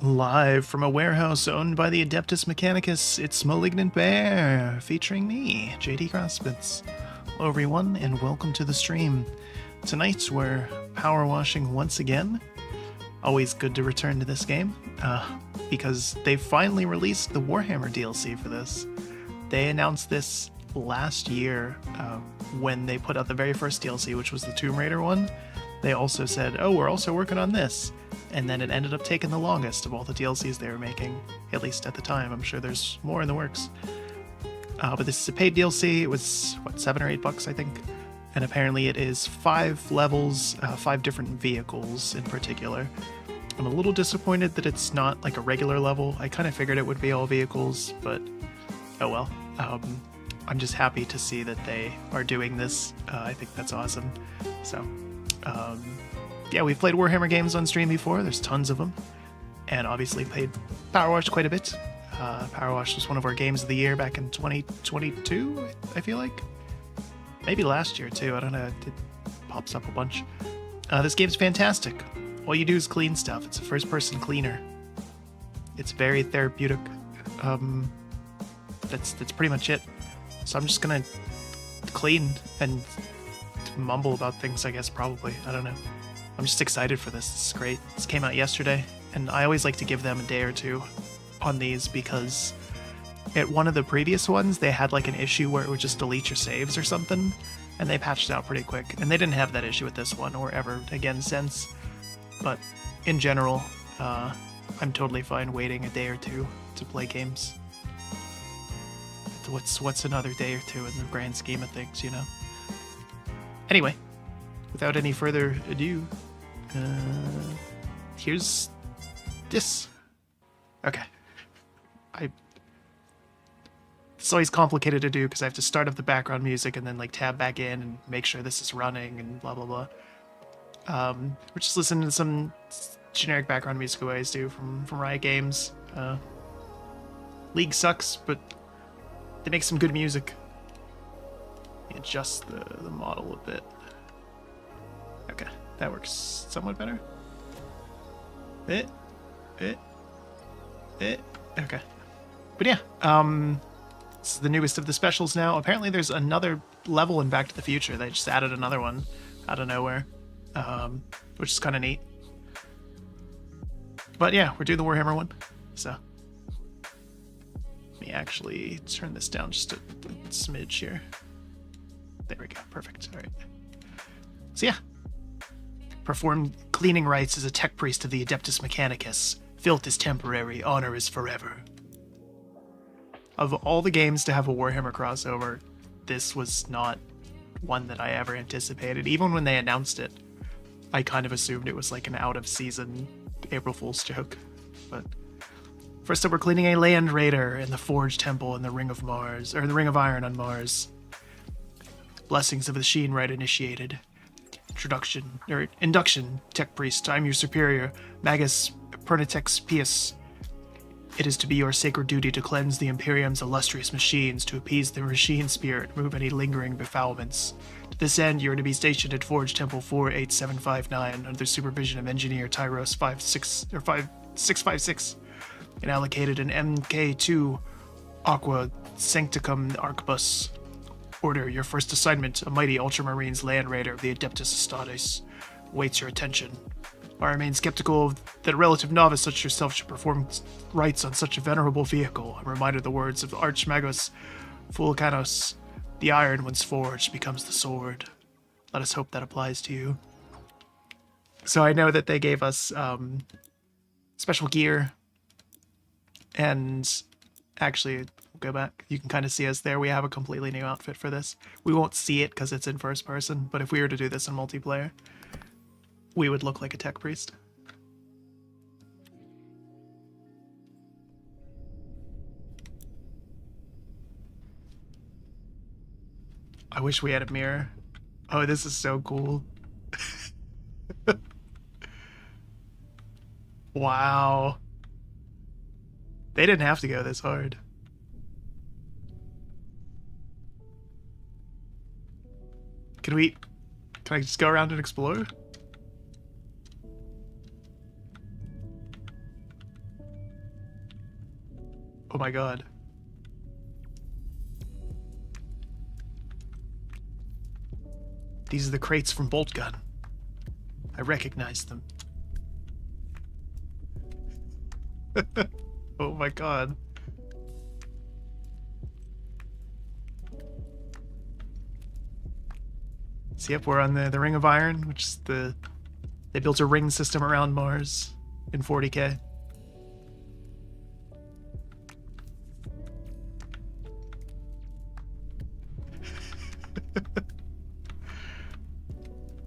Live from a warehouse owned by the Adeptus Mechanicus, it's Malignant Bear, featuring me, JD Crossbits. Hello everyone, and welcome to the stream. Tonight we're power washing once again. Always good to return to this game, because they finally released the Warhammer DLC for this. They announced this last year when they put out the very first DLC, which was the Tomb Raider one. They also said, oh, we're also working on this. And then it ended up taking the longest of all the DLCs they were making, at least at the time. I'm sure there's more in the works. But this is a paid DLC. It was, what, $7 or $8, I think? And apparently it is 5 levels, 5 different vehicles in particular. I'm a little disappointed that it's not like a regular level. I kind of figured it would be all vehicles, but oh well. I'm just happy to see that they are doing this. I think that's awesome. So, yeah, we've played Warhammer games on stream before. There's tons of them. And obviously played Powerwash quite a bit. Powerwash was one of our games of the year back in 2022, I feel like. Maybe last year, too. I don't know. It pops up a bunch. This game's fantastic. All you do is clean stuff. It's a first-person cleaner. It's very therapeutic. That's pretty much it. So I'm just gonna clean and mumble about things, I guess, probably. I don't know. I'm just excited for this. This is great. This came out yesterday, and I always like to give them a day or two on these because at one of the previous ones, they had like an issue where it would just delete your saves or something, and they patched it out pretty quick. And they didn't have that issue with this one or ever again since. But in general, I'm totally fine waiting a day or two to play games. What's another day or two in the grand scheme of things, you know? Anyway, without any further ado, here's this. Okay. It's always complicated to do because I have to start up the background music and then like tab back in and make sure this is running and blah blah blah. We're just listening to some generic background music I always do from Riot Games. League sucks, but they make some good music. Adjust the model a bit. Okay, that works somewhat better. Okay. But yeah, this is the newest of the specials now. Apparently there's another level in Back to the Future. They just added another one out of nowhere, which is kind of neat. But yeah, we're doing the Warhammer one, so let me actually turn this down just a smidge here. There we go, perfect. All right. So yeah, perform cleaning rites as a tech priest of the Adeptus Mechanicus. Filth is temporary, honor is forever. Of all the games to have a Warhammer crossover, this was not one that I ever anticipated. Even when they announced it, I kind of assumed it was like an out-of-season April Fool's joke. But first up, we're cleaning a land raider in the Forge Temple in the Ring of Mars, or the Ring of Iron on Mars. Blessings of the Sheen Rite initiated. Induction, Tech Priest. I'm your superior, Magus Pernitex Pius. It is to be your sacred duty to cleanse the Imperium's illustrious machines, to appease the machine spirit, remove any lingering befoulments. To this end, you are to be stationed at Forge Temple 48759 under the supervision of Engineer Tyros 5656 and allocated an MK2 Aqua Sancticum Arquebus. Order, your first assignment, a mighty Ultramarines land raider of the Adeptus Astartes, awaits your attention. I remain skeptical that a relative novice such as yourself should perform rites on such a venerable vehicle. I'm reminded of the words of Archmagus Vulcanos, the iron once forged becomes the sword. Let us hope that applies to you. So I know that they gave us special gear, and actually, go back. You can kind of see us there. We have a completely new outfit for this. We won't see it because it's in first person, but if we were to do this in multiplayer, we would look like a tech priest. I wish we had a mirror. Oh, this is so cool. Wow. They didn't have to go this hard. Can I just go around and explore? Oh my god. These are the crates from Bolt Gun. I recognize them. Oh my god. So yep, we're on the Ring of Iron, which is they built a ring system around Mars in 40K.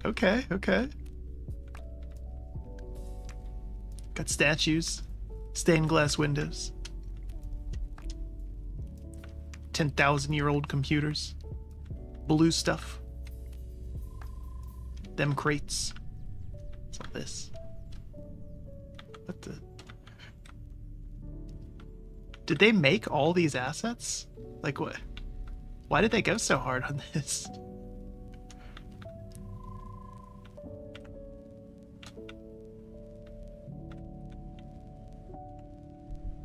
Okay, okay. Got statues, stained glass windows, 10,000-year-old computers, blue stuff, them crates. What's all this? What the? Did they make all these assets? Like what? Why did they go so hard on this?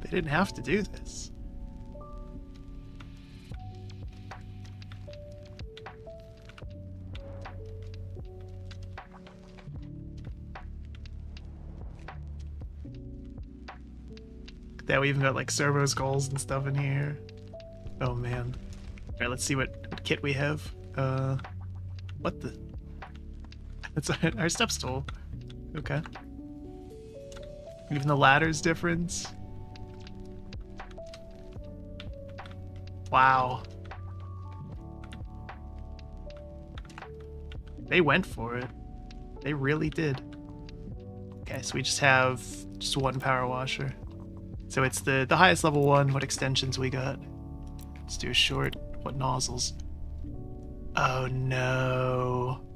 They didn't have to do this. Yeah, we even got like servo skulls and stuff in here. Oh man. Alright, let's see what kit we have. What the? That's our step stool. Okay. Even the ladder's different. Wow. They went for it. They really did. Okay, so we just have just one power washer. So it's the highest level one. What extensions we got? Let's do a short. What nozzles? Oh no.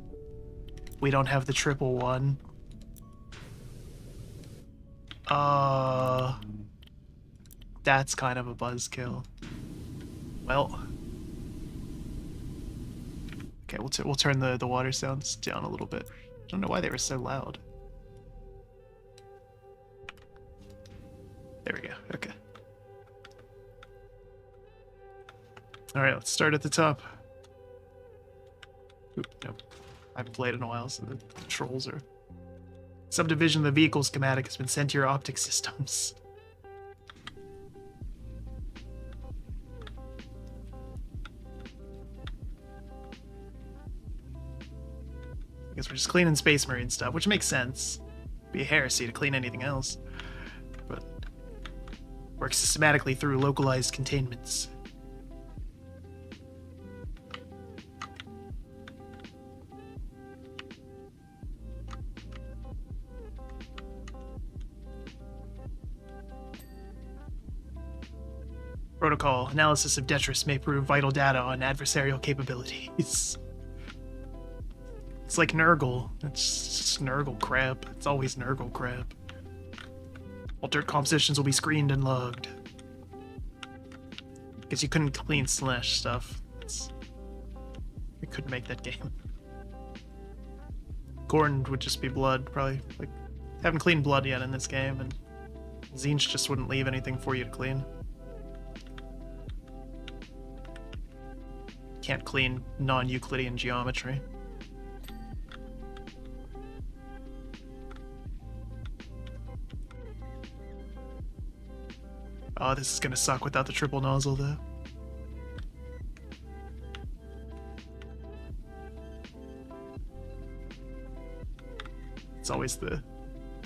We don't have the triple one. That's kind of a buzzkill. Well. Okay, we'll turn the water sounds down a little bit. I don't know why they were so loud. There we go. Okay. All right, let's start at the top. Oop, nope. I haven't played in a while, so the controls are... Subdivision of the vehicle schematic has been sent to your optic systems. I guess we're just cleaning Space Marine stuff, which makes sense. It'd be a heresy to clean anything else. But works systematically through localized containments. Protocol. Analysis of Detritus may prove vital data on adversarial capabilities. It's like Nurgle. It's just Nurgle crap. It's always Nurgle crap. Altered compositions will be screened and logged. Because you couldn't clean Slash stuff. We couldn't make that game. Gordon would just be blood, probably. Like, haven't cleaned blood yet in this game, and Zinch just wouldn't leave anything for you to clean. Can't clean non-Euclidean geometry. Oh, this is gonna suck without the triple nozzle, though. It's always the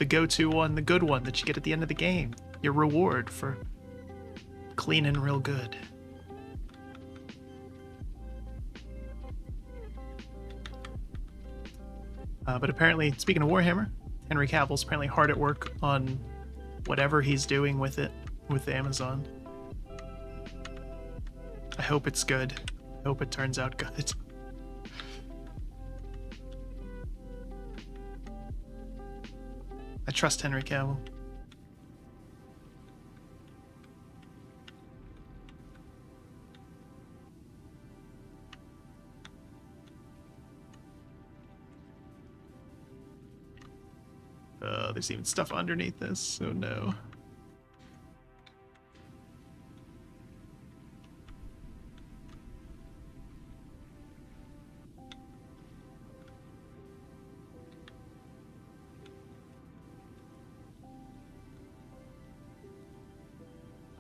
go-to one, the good one that you get at the end of the game. Your reward for cleaning real good. But apparently, speaking of Warhammer, Henry Cavill's apparently hard at work on whatever he's doing with it, with Amazon. I hope it's good. I hope it turns out good. I trust Henry Cavill. There's even stuff underneath this, so no.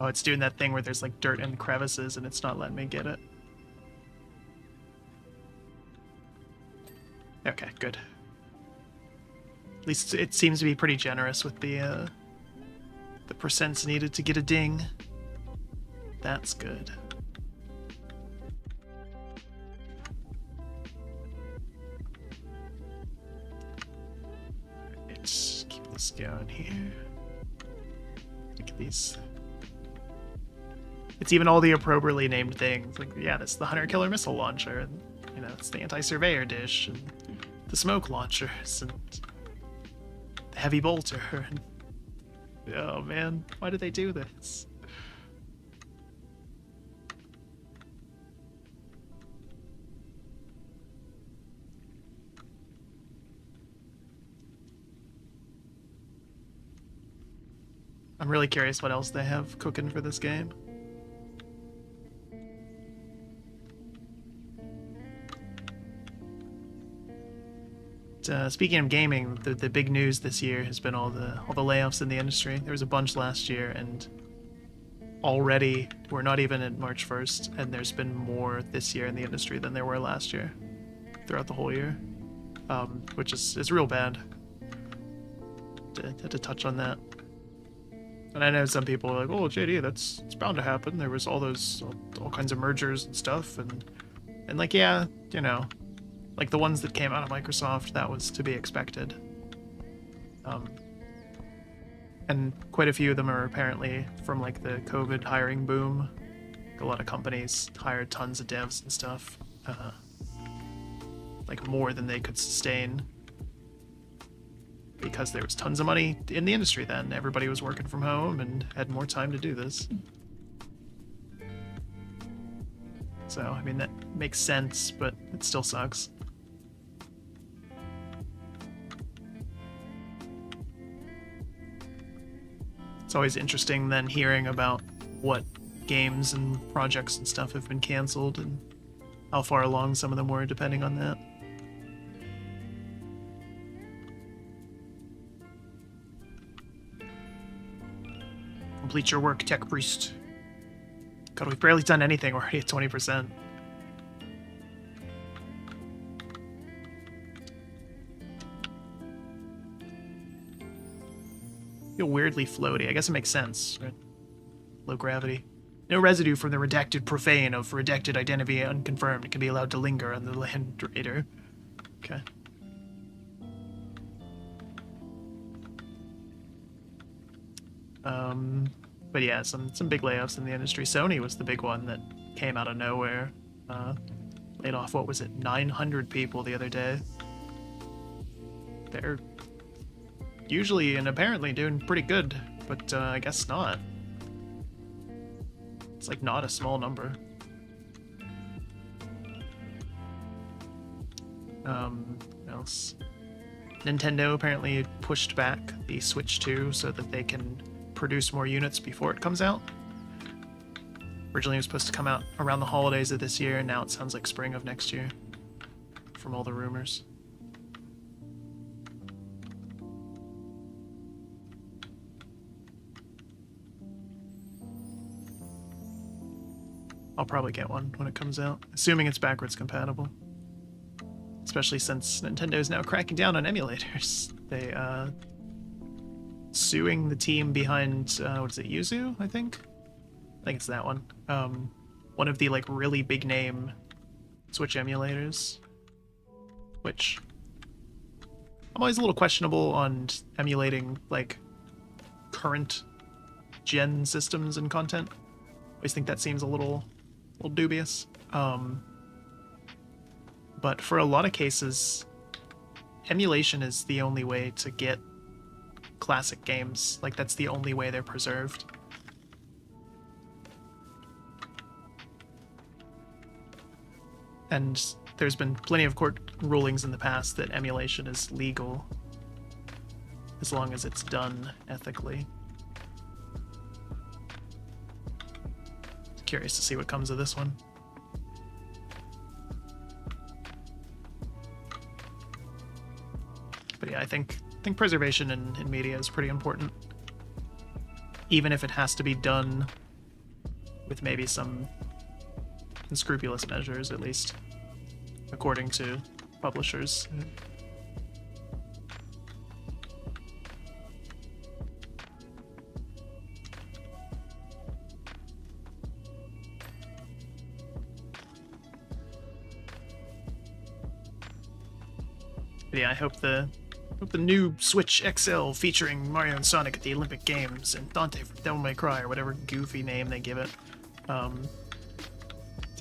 Oh, it's doing that thing where there's like dirt and crevices and it's not letting me get it. Okay, good. At least it seems to be pretty generous with the percents needed to get a ding. That's good. Let's keep this going here. Look at these. It's even all the appropriately named things. Like, yeah, that's the Hunter Killer Missile Launcher, and you know, it's the Anti-Surveyor Dish, and the Smoke Launchers, and the Heavy Bolter. And, oh man, why did they do this? I'm really curious what else they have cooking for this game. Speaking of gaming, the big news this year has been all the layoffs in the industry. There was a bunch last year, and already we're not even at March 1st, and there's been more this year in the industry than there were last year, throughout the whole year, which is real bad. To touch on that. And I know some people are like, "Oh, JD, it's bound to happen." There was all kinds of mergers and stuff, and like, yeah, you know, like the ones that came out of Microsoft, that was to be expected. And quite a few of them are apparently from like the COVID hiring boom. A lot of companies hired tons of devs and stuff, like more than they could sustain. Because there was tons of money in the industry then. Everybody was working from home and had more time to do this. So, I mean, that makes sense, but it still sucks. It's always interesting then hearing about what games and projects and stuff have been canceled and how far along some of them were, depending on that. Complete your work, Tech Priest. God, we've barely done anything already at 20%. Feel weirdly floaty. I guess it makes sense, right? Low gravity. No residue from the redacted profane of redacted identity unconfirmed can be allowed to linger on the land raider. Okay. But yeah, some big layoffs in the industry. Sony was the big one that came out of nowhere. Laid off, what was it, 900 people the other day. They're usually and apparently doing pretty good, but I guess not. It's like not a small number. What else? Nintendo apparently pushed back the Switch 2 so that they can produce more units before it comes out. Originally it was supposed to come out around the holidays of this year, and now it sounds like spring of next year from all the rumors. I'll probably get one when it comes out, assuming it's backwards compatible. Especially since Nintendo is now cracking down on emulators. They, suing the team behind, what is it, Yuzu, I think? I think it's that one. One of the, like, really big name Switch emulators. Which, I'm always a little questionable on emulating, like, current gen systems and content. I always think that seems a little dubious. But for a lot of cases, emulation is the only way to get classic games. Like, that's the only way they're preserved. And there's been plenty of court rulings in the past that emulation is legal as long as it's done ethically. Curious to see what comes of this one. But yeah, I think preservation in media is pretty important. Even if it has to be done with maybe some unscrupulous measures, at least, according to publishers. But yeah, I hope the new Switch XL featuring Mario and Sonic at the Olympic Games and Dante from Devil May Cry, or whatever goofy name they give it,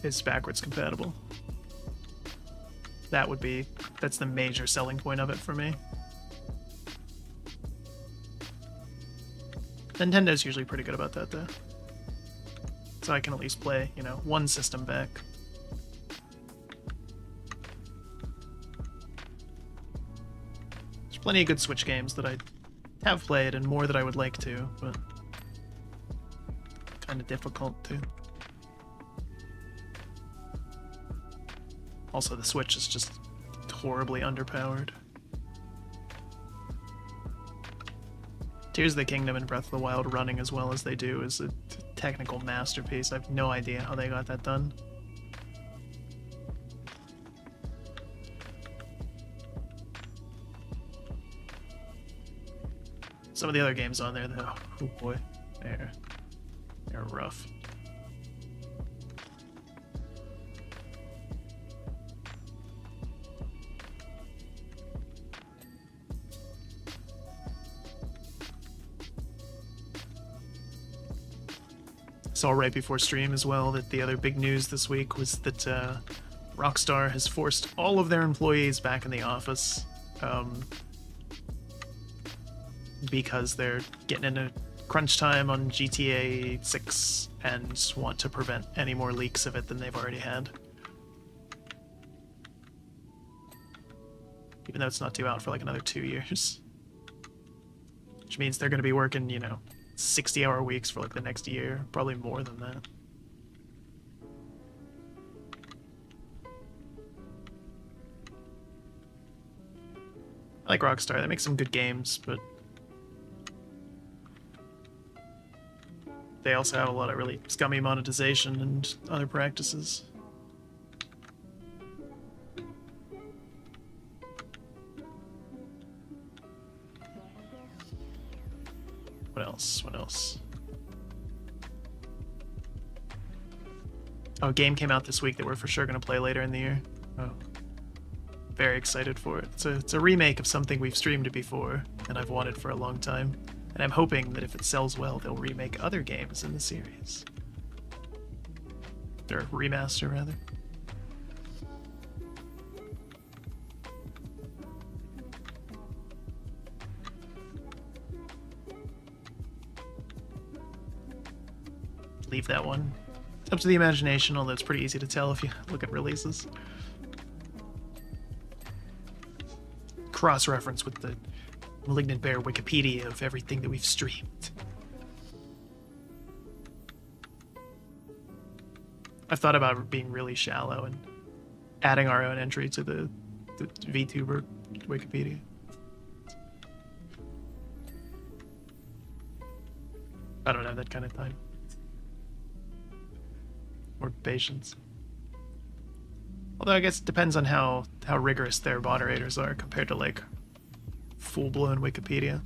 is backwards compatible. That's the major selling point of it for me. Nintendo's usually pretty good about that, though. So I can at least play, you know, one system back. There's plenty of good Switch games that I have played and more that I would like to, but kind of difficult to. Also, the Switch is just horribly underpowered. Tears of the Kingdom and Breath of the Wild running as well as they do is a technical masterpiece. I have no idea how they got that done. Some of the other games on there, though, oh boy, they're rough. Saw right before stream as well that the other big news this week was that Rockstar has forced all of their employees back in the office because they're getting into crunch time on GTA 6 and want to prevent any more leaks of it than they've already had. Even though it's not due out for like another 2 years. Which means they're going to be working, you know, 60-hour weeks for like the next year, probably more than that. I like Rockstar, they make some good games, but they also have a lot of really scummy monetization and other practices. What else? Oh, a game came out this week that we're for sure going to play later in the year. Oh, very excited for it. It's a remake of something we've streamed before, and I've wanted for a long time. And I'm hoping that if it sells well, they'll remake other games in the series. Or remaster, rather. Leave that one. It's up to the imagination, although it's pretty easy to tell if you look at releases. Cross-reference with the Malignant Bear Wikipedia of everything that we've streamed. I've thought about being really shallow and adding our own entry to the VTuber Wikipedia. I don't have that kind of time. Or patience. Although I guess it depends on how rigorous their moderators are compared to like full-blown Wikipedia.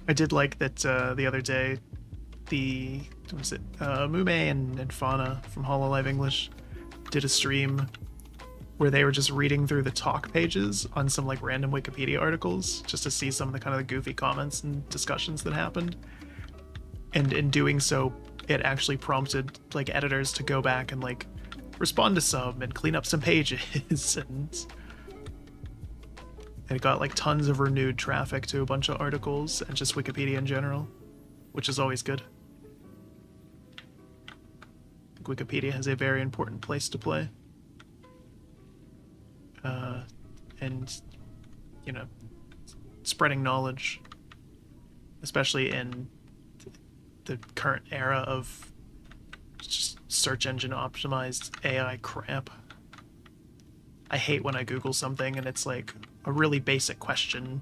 I did like that the other day, what was it? Mume and Fauna from Hololive English did a stream where they were just reading through the talk pages on some like random Wikipedia articles just to see some of the kind of the goofy comments and discussions that happened. And in doing so, it actually prompted like editors to go back and like respond to some and clean up some pages and it got like tons of renewed traffic to a bunch of articles and just Wikipedia in general, which is always good. Wikipedia has a very important place to play. And, you know, spreading knowledge, especially in the current era of just search engine optimized AI crap. I hate when I Google something and it's like a really basic question,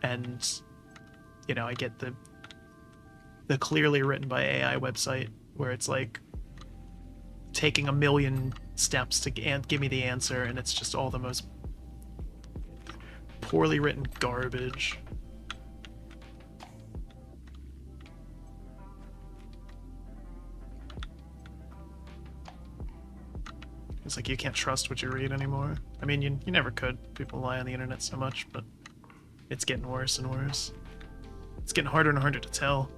and you know, I get the clearly written by AI website where it's like taking a million steps to give me the answer, and it's just all the most poorly written garbage. It's like you can't trust what you read anymore. I mean, you never could. People lie on the internet so much, but it's getting worse and worse. It's getting harder and harder to tell.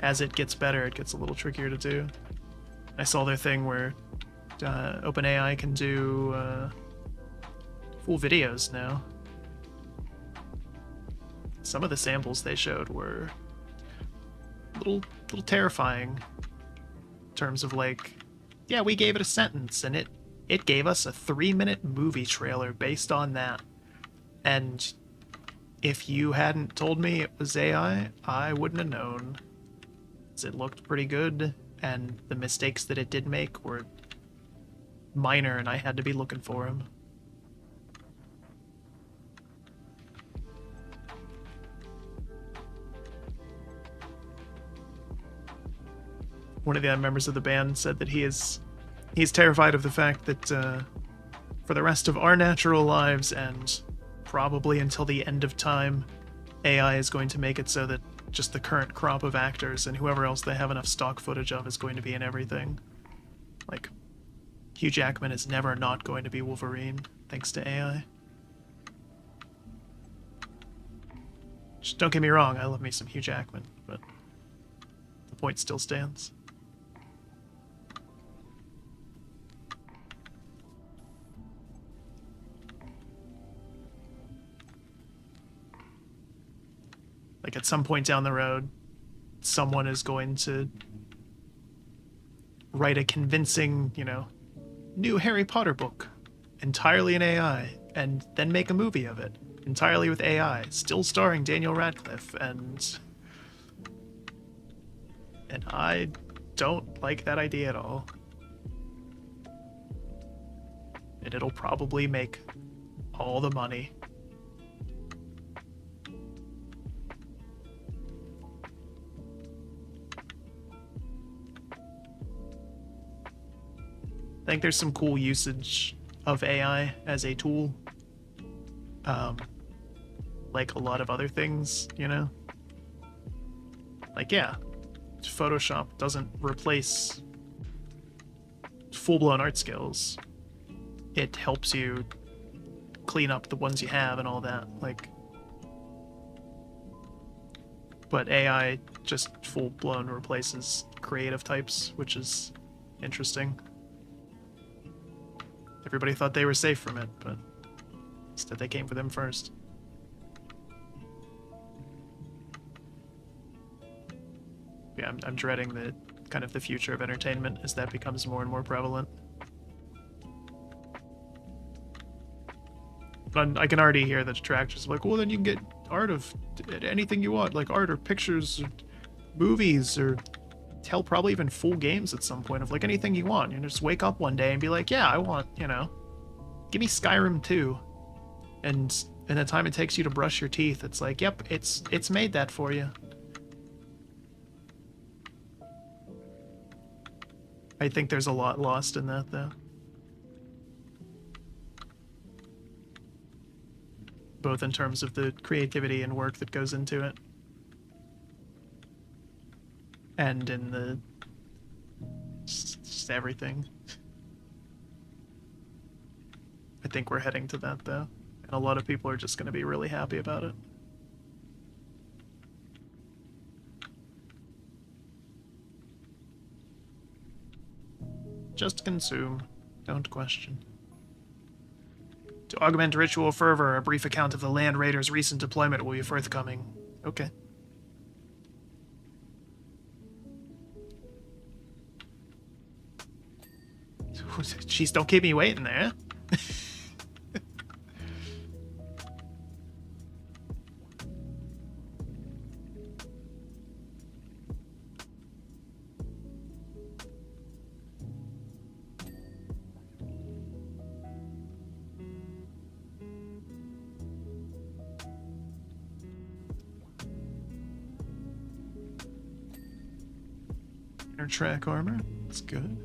As it gets better, it gets a little trickier to do. I saw their thing where OpenAI can do full videos now. Some of the samples they showed were a little terrifying in terms of like, yeah, we gave it a sentence and it gave us a 3-minute movie trailer based on that. And if you hadn't told me it was AI, I wouldn't have known. It looked pretty good, and the mistakes that it did make were minor, and I had to be looking for them. One of the members of the band said that he's terrified of the fact that for the rest of our natural lives, and probably until the end of time, AI is going to make it so that just the current crop of actors and whoever else they have enough stock footage of is going to be in everything. Like, Hugh Jackman is never not going to be Wolverine, thanks to AI. Just don't get me wrong, I love me some Hugh Jackman, but the point still stands. Like, at some point down the road, someone is going to write a convincing, you know, new Harry Potter book entirely in AI, and then make a movie of it entirely with AI, still starring Daniel Radcliffe, and I don't like that idea at all. And it'll probably make all the money. I think there's some cool usage of AI as a tool. Like a lot of other things, you know? Like, yeah, Photoshop doesn't replace full-blown art skills. It helps you clean up the ones you have and all that, like... But AI just full-blown replaces creative types, which is interesting. Everybody thought they were safe from it, but instead they came for them first. Yeah, I'm dreading the kind of the future of entertainment as that becomes more and more prevalent. But I can already hear the detractors like, well, then you can get art of anything you want, like art or pictures, or movies, or hell, probably even full games at some point of like anything you want. You just wake up one day and be like, yeah, I want, you know, give me Skyrim 2. And in the time it takes you to brush your teeth, it's like, yep, it's made that for you. I think there's a lot lost in that, though. Both in terms of the creativity and work that goes into it, and in the just everything. I think we're heading to that, though, and a lot of people are just going to be really happy about it. Just consume, don't question. To augment ritual fervor, a brief account of the Land Raiders' recent deployment will be forthcoming. Okay. Jeez, don't keep me waiting there. Inner track armor. That's good.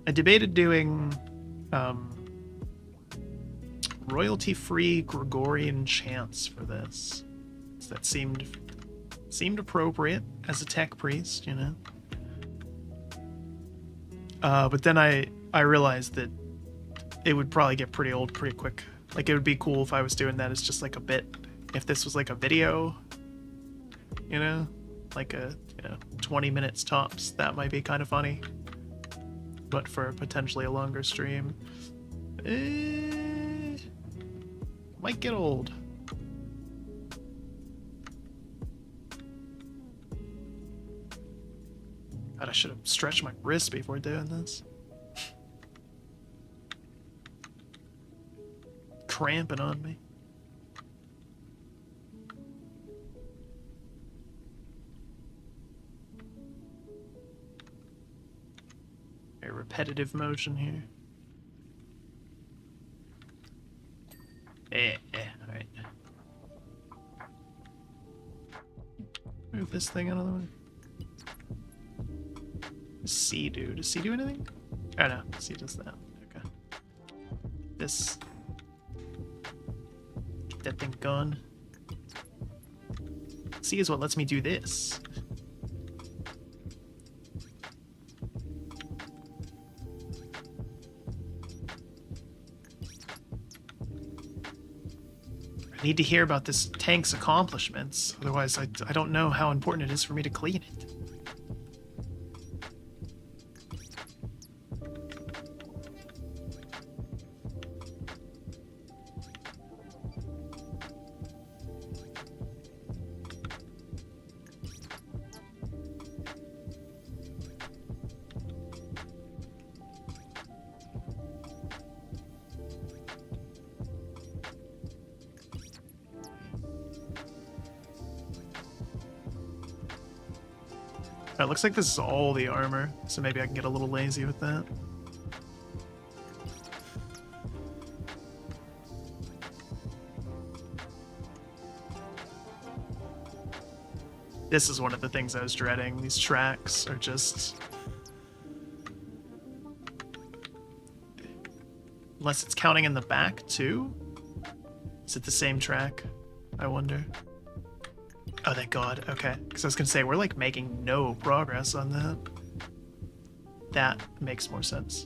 I debated doing royalty-free Gregorian chants for this. So that seemed appropriate as a tech priest, you know. But then I realized that it would probably get pretty old pretty quick. Like, it would be cool if I was doing that as just like a bit. If this was like a video, you know, like a 20 minutes tops, that might be kind of funny. But for potentially a longer stream, might get old. God, I should have stretched my wrist before doing this. Cramping on me. Very repetitive motion here. Alright. Move this thing out of the way. Does C do? Does C do anything? Oh no, C does that. Okay. This. Get that thing gone. C is what lets me do this. I need to hear about this tank's accomplishments, otherwise I don't know how important it is for me to clean it. It looks like this is all the armor, so maybe I can get a little lazy with that. This is one of the things I was dreading. These tracks are just... Unless it's counting in the back, too? Is it the same track? I wonder. Oh, thank God. Okay. Because I was going to say, we're like making no progress on that. That makes more sense.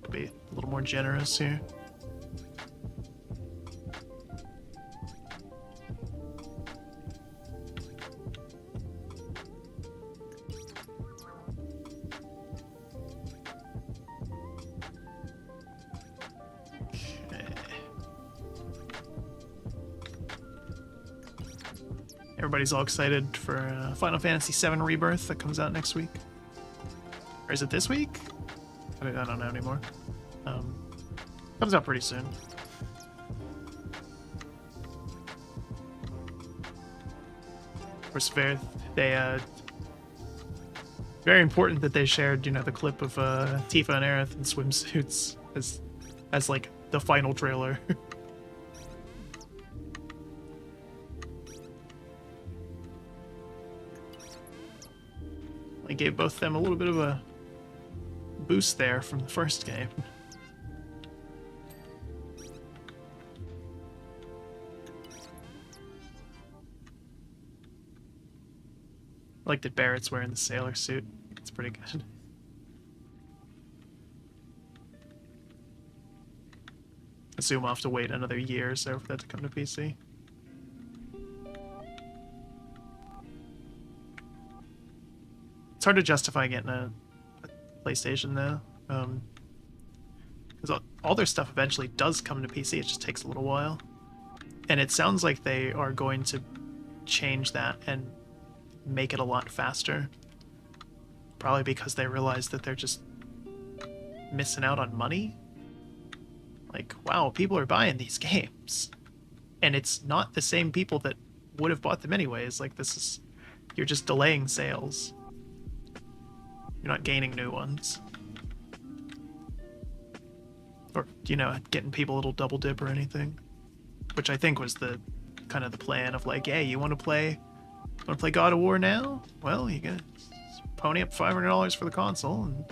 Be a little more generous here. Everybody's all excited for Final Fantasy VII Rebirth that comes out next week. Or is it this week? I don't know anymore. Comes out pretty soon. Of course, very important that they shared, you know, the clip of Tifa and Aerith in swimsuits as like the final trailer. I gave both of them a little bit of a boost there from the first game. I like that Barrett's wearing the sailor suit. It's pretty good. I assume I'll have to wait another year or so for that to come to PC. It's hard to justify getting a PlayStation though, because all their stuff eventually does come to PC. It just takes a little while, and it sounds like they are going to change that and make it a lot faster. Probably because they realize that they're just missing out on money Like, wow, people are buying these games. And it's not the same people that would have bought them anyways. Like, this is... You're just delaying sales. You're not gaining new ones. Or, you know, getting people a little double dip or anything. Which I think was the kind of the plan of like, hey, you want to play God of War now? Well, you gotta pony up $500 for the console and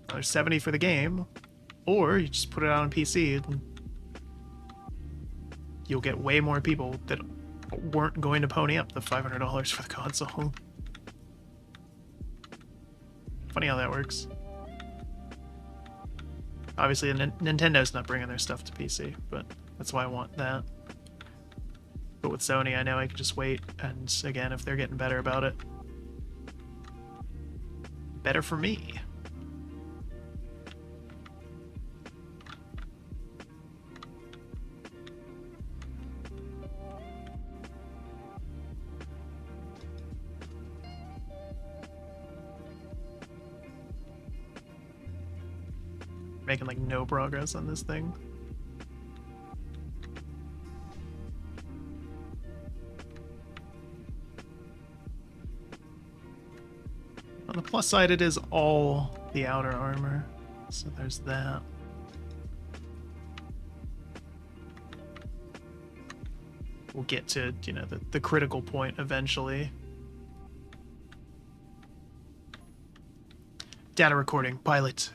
another $70 for the game. Or you just put it out on PC and you'll get way more people that weren't going to pony up the $500 for the console. Funny how that works. Obviously, Nintendo's not bringing their stuff to PC, but that's why I want that. But with Sony, I know I can just wait, and again, if they're getting better about it, better for me. Making like no progress on this thing. On the plus side, it is all the outer armor, so there's that. We'll get to, you know, the critical point eventually. Data recording, pilot.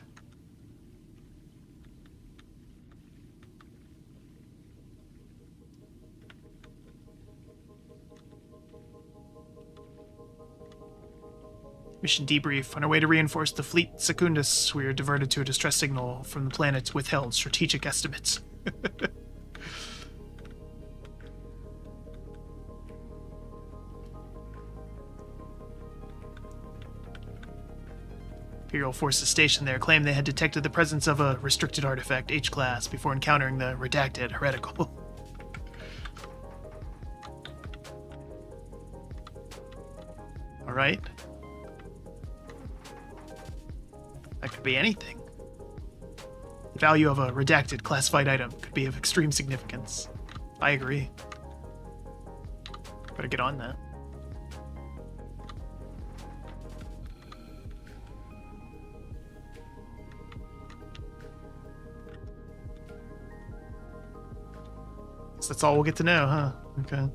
Mission debrief. On our way to reinforce the fleet Secundus, we are diverted to a distress signal from the planet withheld strategic estimates. Imperial forces stationed there claimed they had detected the presence of a restricted artifact H-class before encountering the redacted heretical. Alright. That could be anything. The value of a redacted classified item could be of extreme significance. I agree. Better get on that. So that's all we'll get to know, huh? Okay. And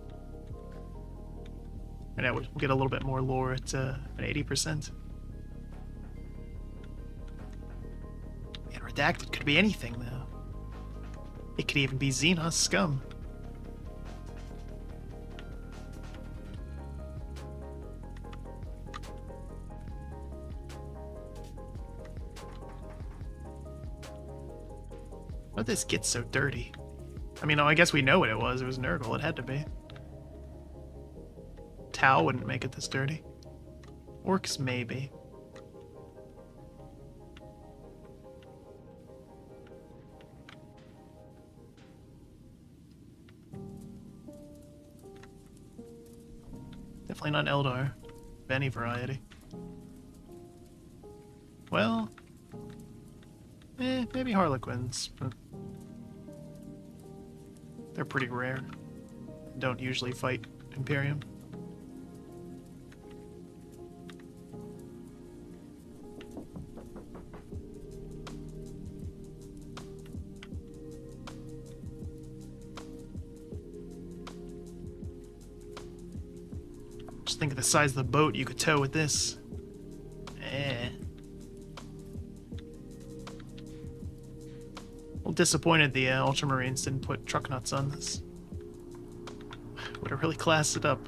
now we'll get a little bit more lore at an 80%. And redacted could be anything, though. It could even be Xenos scum. How'd this get so dirty? I mean, I guess we know what it was. It was Nurgle. It had to be. Tau wouldn't make it this dirty. Orcs, maybe. Definitely not Eldar. Of any variety. Well, maybe Harlequins, but they're pretty rare. Don't usually fight Imperium. Just think of the size of the boat you could tow with this. Well, disappointed the Ultramarines didn't put truck nuts on this. Would have really classed it up.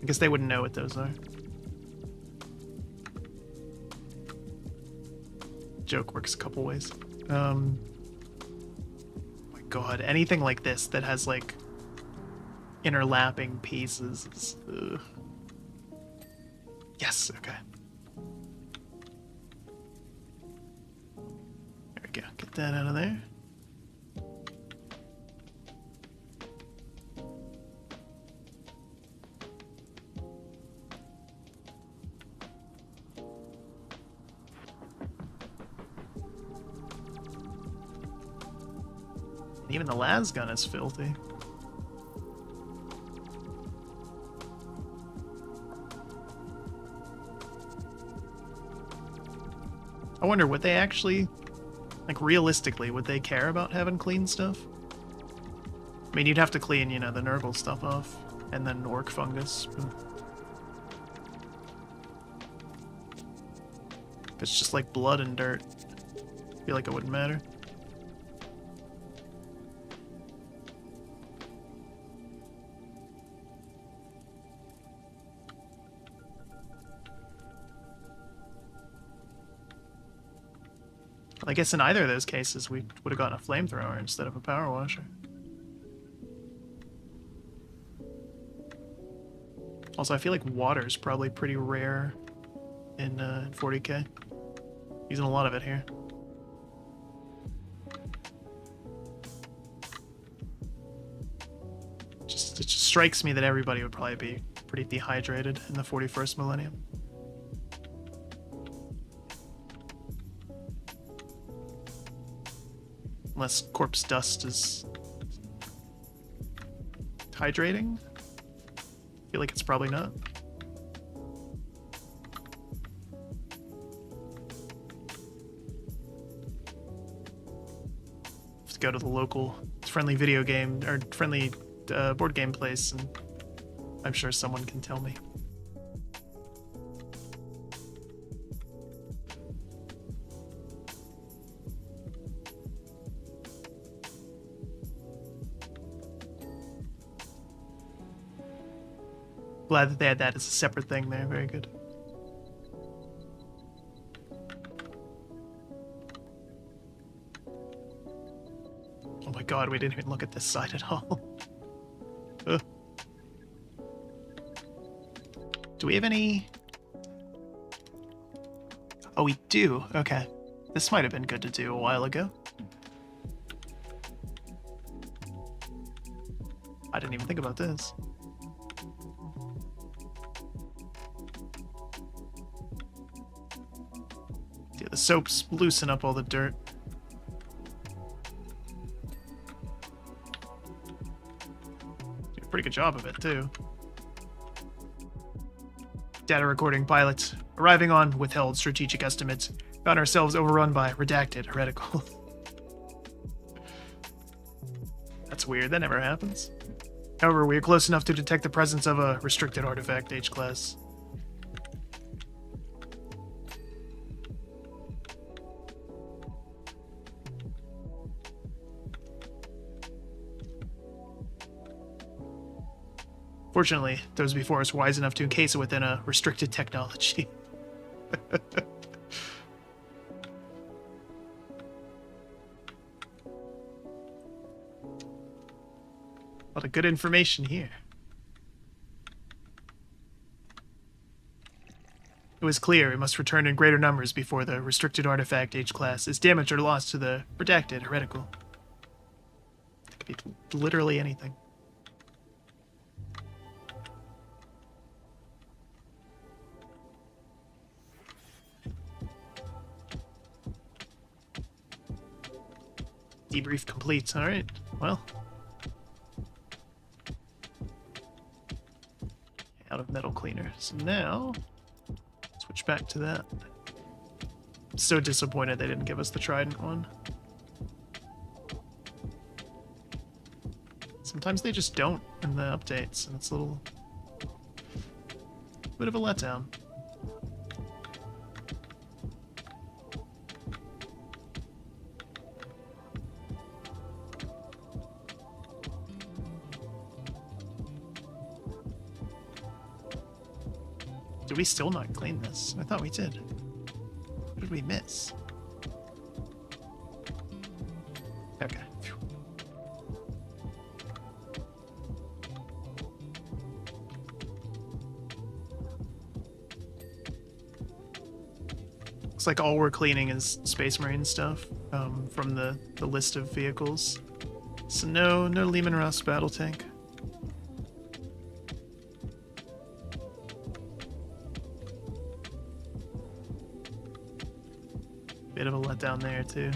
I guess they wouldn't know what those are. Joke works a couple ways. My god, anything like this that has like interlapping pieces is, yes, okay. There we go, get that out of there. Even the las gun is filthy. I wonder, would they actually, like, realistically, would they care about having clean stuff? I mean, you'd have to clean, you know, the Nurgle stuff off, and then orc fungus. If it's just like blood and dirt, I feel like it wouldn't matter. I guess in either of those cases, we would have gotten a flamethrower instead of a power washer. Also, I feel like water's probably pretty rare in 40k. Using a lot of it here. It just strikes me that everybody would probably be pretty dehydrated in the 41st millennium. Unless corpse dust is hydrating? I feel like it's probably not. Let's go to the local friendly video game, or friendly board game place, and I'm sure someone can tell me. Glad that they had that as a separate thing there. Very good. Oh my god, we didn't even look at this side at all. Do we have any... Oh, we do. Okay. This might have been good to do a while ago. I didn't even think about this. Yeah, the soaps loosen up all the dirt. Do a pretty good job of it, too. Data recording pilot. Arriving on withheld strategic estimates. Found ourselves overrun by redacted heretical. That's weird, that never happens. However, we are close enough to detect the presence of a restricted artifact H-class. Fortunately, those before us were wise enough to encase it within a restricted technology. A lot of good information here. It was clear we must return in greater numbers before the restricted artifact H-class is damaged or lost to the redacted heretical. It could be literally anything. Debrief complete. Alright, well. Out of metal cleaner. So now, switch back to that. I'm so disappointed they didn't give us the trident one. Sometimes they just don't in the updates, and it's a little bit of a letdown. Did we still not clean this? I thought we did. What did we miss? Okay. Phew. Looks like all we're cleaning is Space Marine stuff from the list of vehicles. So no Lehman Russ battle tank. Bit of a letdown there, too.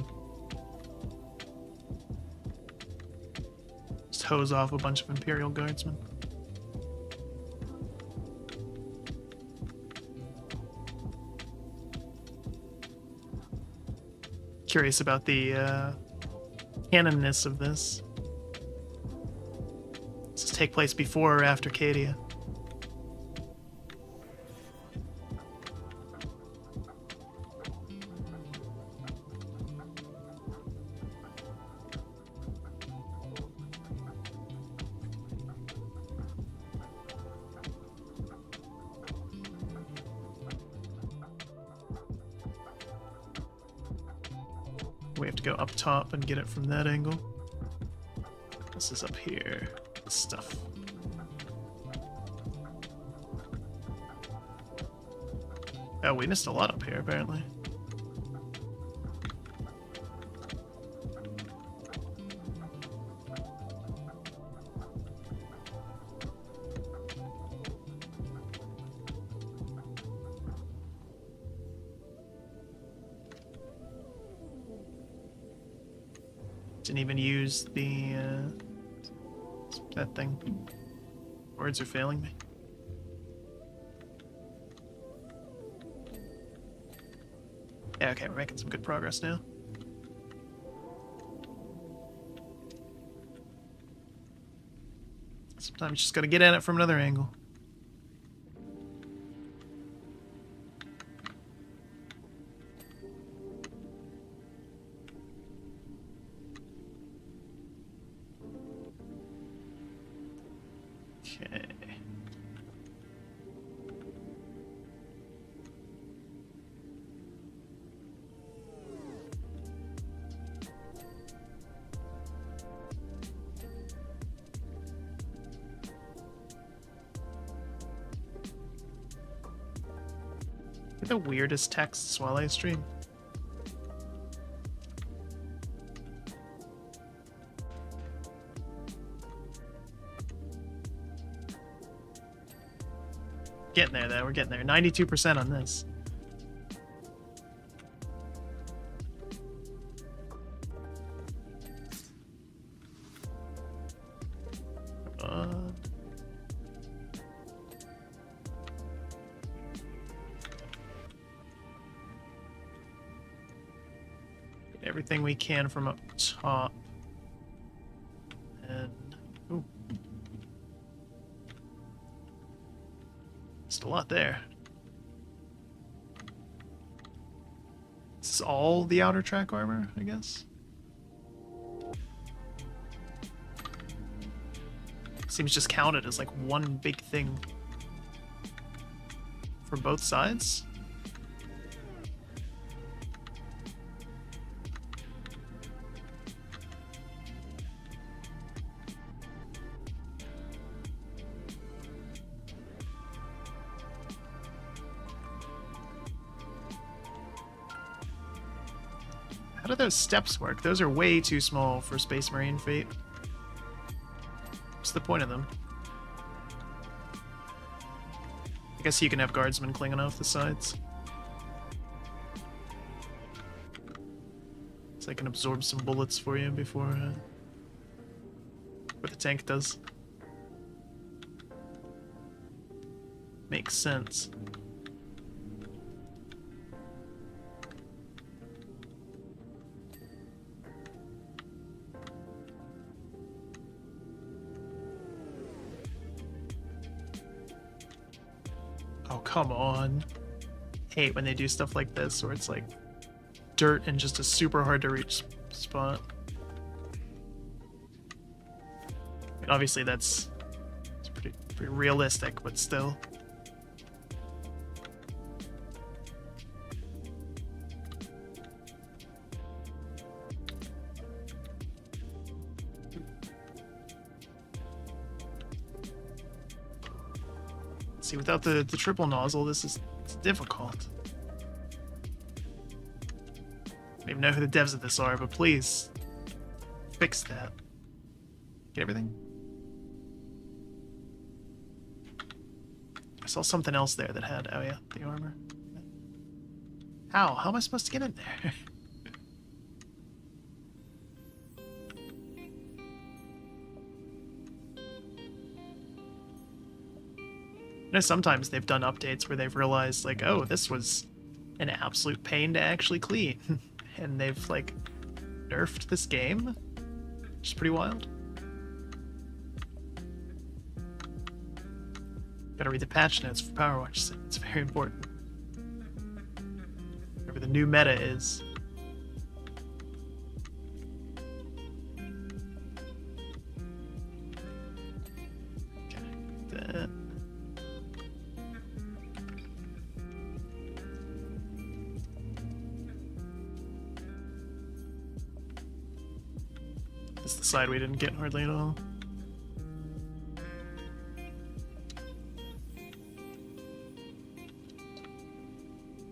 hose off a bunch of Imperial Guardsmen. Curious about the canonness of this. Does this take place before or after Cadia? We have to go up top and get it from that angle. This is up here. This stuff. Oh, we missed a lot up here, apparently. Didn't even use the, that thing. Words are failing me. Yeah, okay, we're making some good progress now. Sometimes you just gotta get at it from another angle. Okay. Get the weirdest texts while I stream. Getting there, though. We're getting there. 92% on this. Come on. Get everything we can from up top. And... ooh. Just a lot there. This is all the outer track armor, I guess? Seems just counted as like one big thing for both sides. How do those steps work? Those are way too small for Space Marine Fate. What's the point of them? I guess you can have guardsmen clinging off the sides. So I can absorb some bullets for you before what the tank does. Makes sense. Oh, come on. Hate when they do stuff like this where it's like dirt and just a super hard to reach spot. I mean, obviously it's pretty realistic, but still. See, without the triple nozzle, it's difficult. I don't even know who the devs of this are, but please fix that. Get everything. I saw something else there that had, oh yeah, the armor. How? How am I supposed to get in there? You know, sometimes they've done updates where they've realized, like, oh, this was an absolute pain to actually clean. And they've, like, nerfed this game, which is pretty wild. Gotta read the patch notes for Powerwash. It's very important. Whatever the new meta is. Okay, that. This is the side we didn't get hardly at all.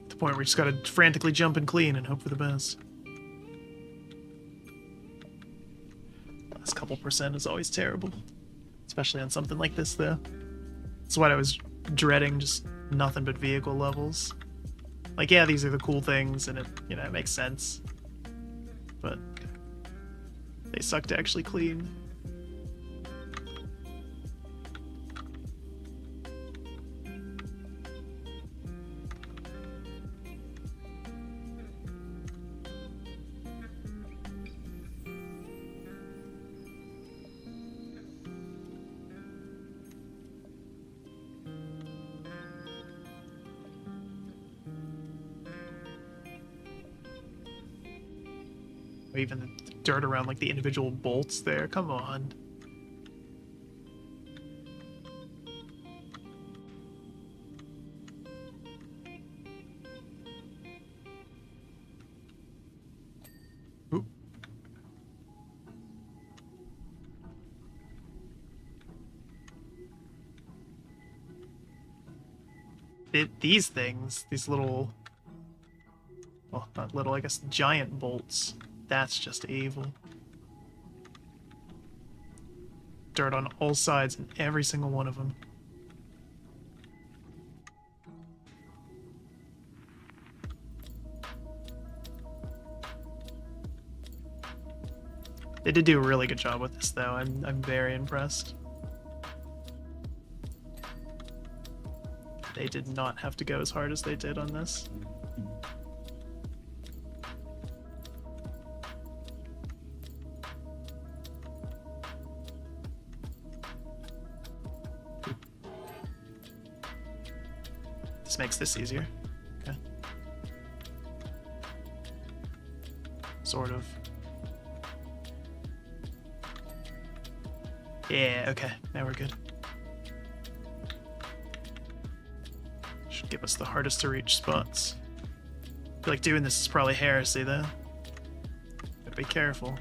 The point where you just gotta frantically jump and clean and hope for the best. Last couple percent is always terrible. Especially on something like this, though. That's what I was dreading, just nothing but vehicle levels. Like, yeah, these are the cool things, and it, you know, it makes sense. But they suck to actually clean. Or even the dirt around, like, the individual bolts there. Come on. Ooh. These things, these little... well, not little, I guess giant bolts. That's just evil. Dirt on all sides and every single one of them. They did do a really good job with this, though. I'm very impressed. They did not have to go as hard as they did on this. This makes this easier. Okay. Sort of. Yeah, okay. Now we're good. Should give us the hardest to reach spots. I feel like doing this is probably heresy, though. Gotta be careful.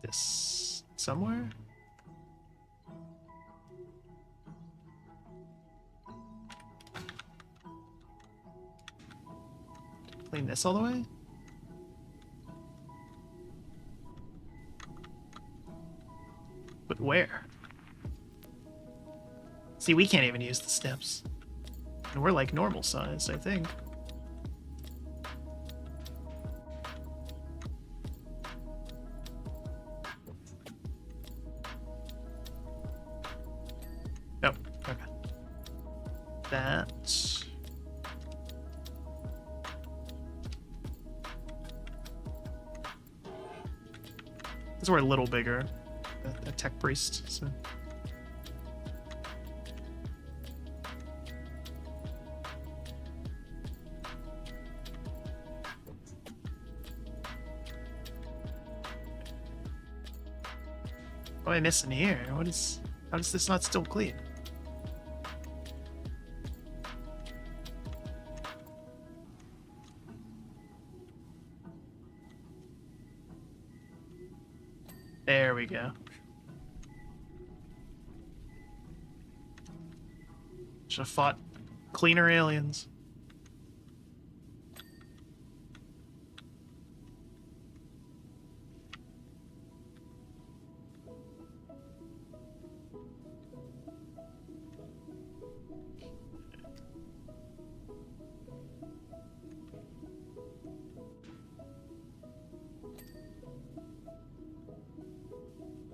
This somewhere? Clean this all the way? But where? See, we can't even use the steps. And we're like normal size, I think. Oh, okay. That. These were a little bigger. A tech priest, so. What am I missing here? What is... how is this not still clean? There we go. Should have fought cleaner aliens.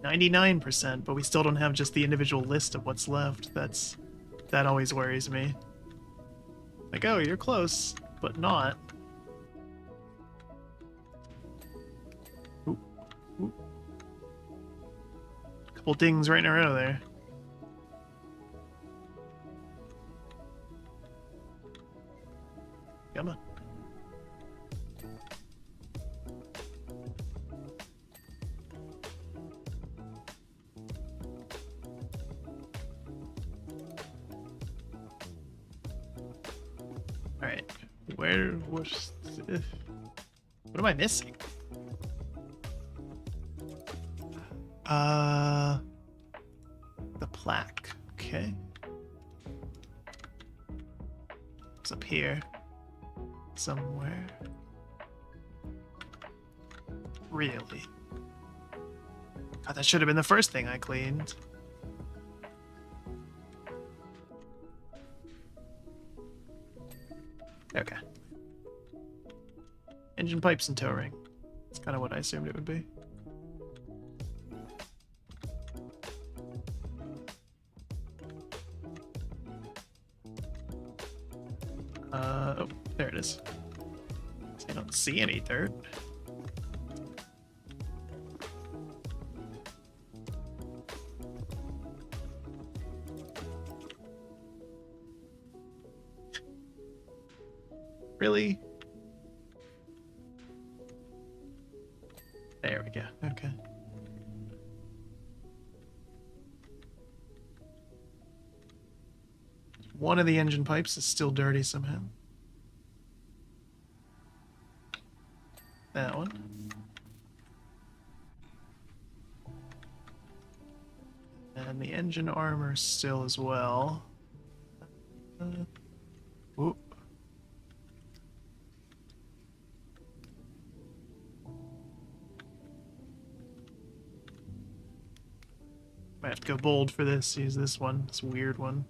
99%, but we still don't have just the individual list of what's left. That always worries me. Like, oh, you're close, but not. Ooh, ooh. Couple dings right in a row there. Come on. Alright. What am I missing? The plaque. Okay. It's up here. Somewhere. Really? God, that should have been the first thing I cleaned. Okay. Engine pipes and tow ring. That's kind of what I assumed it would be. Oh, there it is. I don't see any dirt. Really? There we go. Okay. One of the engine pipes is still dirty somehow. That one. And the engine armor still as well. Whoop. Might have to go bold for this. Use this one. This weird one.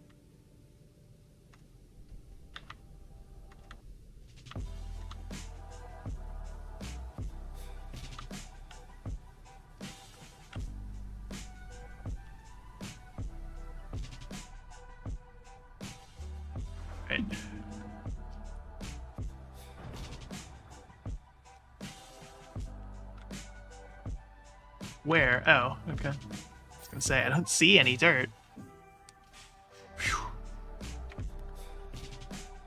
Right. Where? Oh, okay. I was gonna say, I don't see any dirt. Whew.